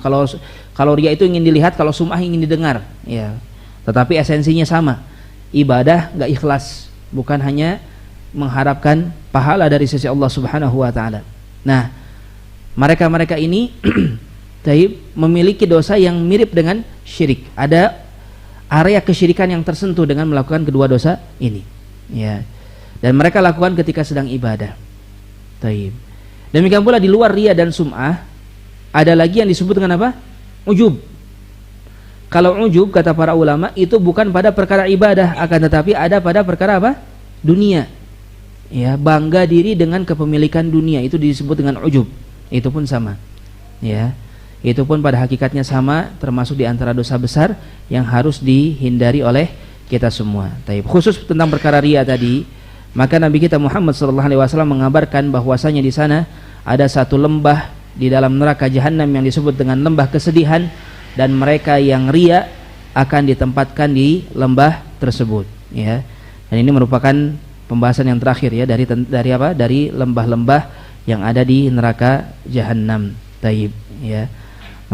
kalau ria itu ingin dilihat, kalau sum'ah ingin didengar, ya. Tetapi esensinya sama, ibadah gak ikhlas, bukan hanya mengharapkan pahala dari sisi Allah Subhanahu wa taala. Nah, mereka-mereka ini memiliki dosa yang mirip dengan syirik. Ada area kesyirikan yang tersentuh dengan melakukan kedua dosa ini, ya. Dan mereka lakukan ketika sedang ibadah. Taib. Demikian pula di luar ria dan sum'ah, ada lagi yang disebut dengan apa? Ujub. Kalau ujub kata para ulama itu bukan pada perkara ibadah, akan tetapi ada pada perkara apa? Dunia. Ya, bangga diri dengan kepemilikan dunia itu disebut dengan ujub. Itu pun sama. Ya. Itu pun pada hakikatnya sama, termasuk di antara dosa besar yang harus dihindari oleh kita semua. Taib. Khusus tentang perkara ria tadi, maka Nabi kita Muhammad SAW mengabarkan bahwasanya di sana ada satu lembah di dalam neraka jahanam yang disebut dengan lembah kesedihan. Dan mereka yang ria akan ditempatkan di lembah tersebut, ya. Dan ini merupakan pembahasan yang terakhir, ya, dari apa? Dari lembah-lembah yang ada di neraka jahanam. Taib, ya.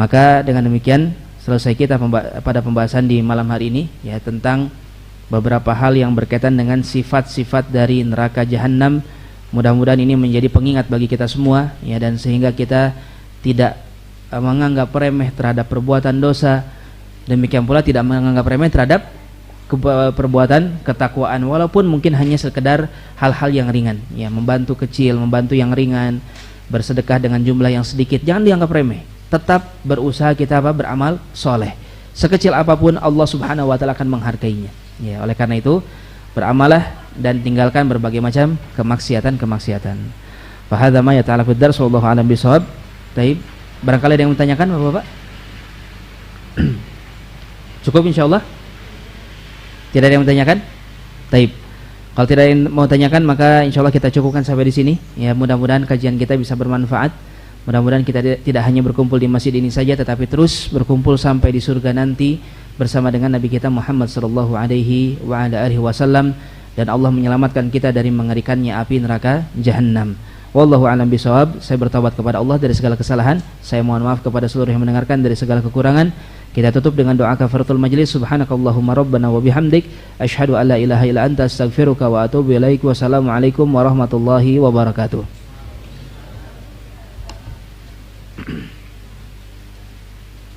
Maka dengan demikian selesai kita pada pembahasan di malam hari ini, ya, tentang beberapa hal yang berkaitan dengan sifat-sifat dari neraka jahanam. Mudah-mudahan ini menjadi pengingat bagi kita semua, ya, dan sehingga kita tidak menganggap remeh terhadap perbuatan dosa, demikian pula tidak menganggap remeh terhadap perbuatan ketakwaan, walaupun mungkin hanya sekedar hal-hal yang ringan, ya, membantu kecil, membantu yang ringan, bersedekah dengan jumlah yang sedikit, jangan dianggap remeh. Tetap berusaha kita beramal soleh, sekecil apapun Allah Subhanahu wa taala akan menghargainya, ya. Oleh karena itu beramalah dan tinggalkan berbagai macam kemaksiatan. Fa hadza ma yata'allaqu bid-dars wallahu a'lam bishawab. Taib. Barangkali ada yang menanyakan Bapak-bapak? Cukup insyaallah? Tidak ada yang menanyakan? Taib. Kalau tidak ada yang mau tanyakan, maka insyaallah kita cukupkan sampai di sini. Ya, mudah-mudahan kajian kita bisa bermanfaat. Mudah-mudahan kita tidak hanya berkumpul di masjid ini saja, tetapi terus berkumpul sampai di surga nanti bersama dengan Nabi kita Muhammad sallallahu alaihi wa ala alihi wasallam, dan Allah menyelamatkan kita dari mengerikannya api neraka jahanam. Wallahu a'lam bishawab. Saya bertaubat kepada Allah dari segala kesalahan. Saya mohon maaf kepada seluruh yang mendengarkan dari segala kekurangan. Kita tutup dengan doa kafaratul majlis. Subhanakallahumma rabbana wa bihamdik asyhadu an la ilaha illa anta astaghfiruka wa atubu ilaik. Wassalamualaikum warahmatullahi wabarakatuh.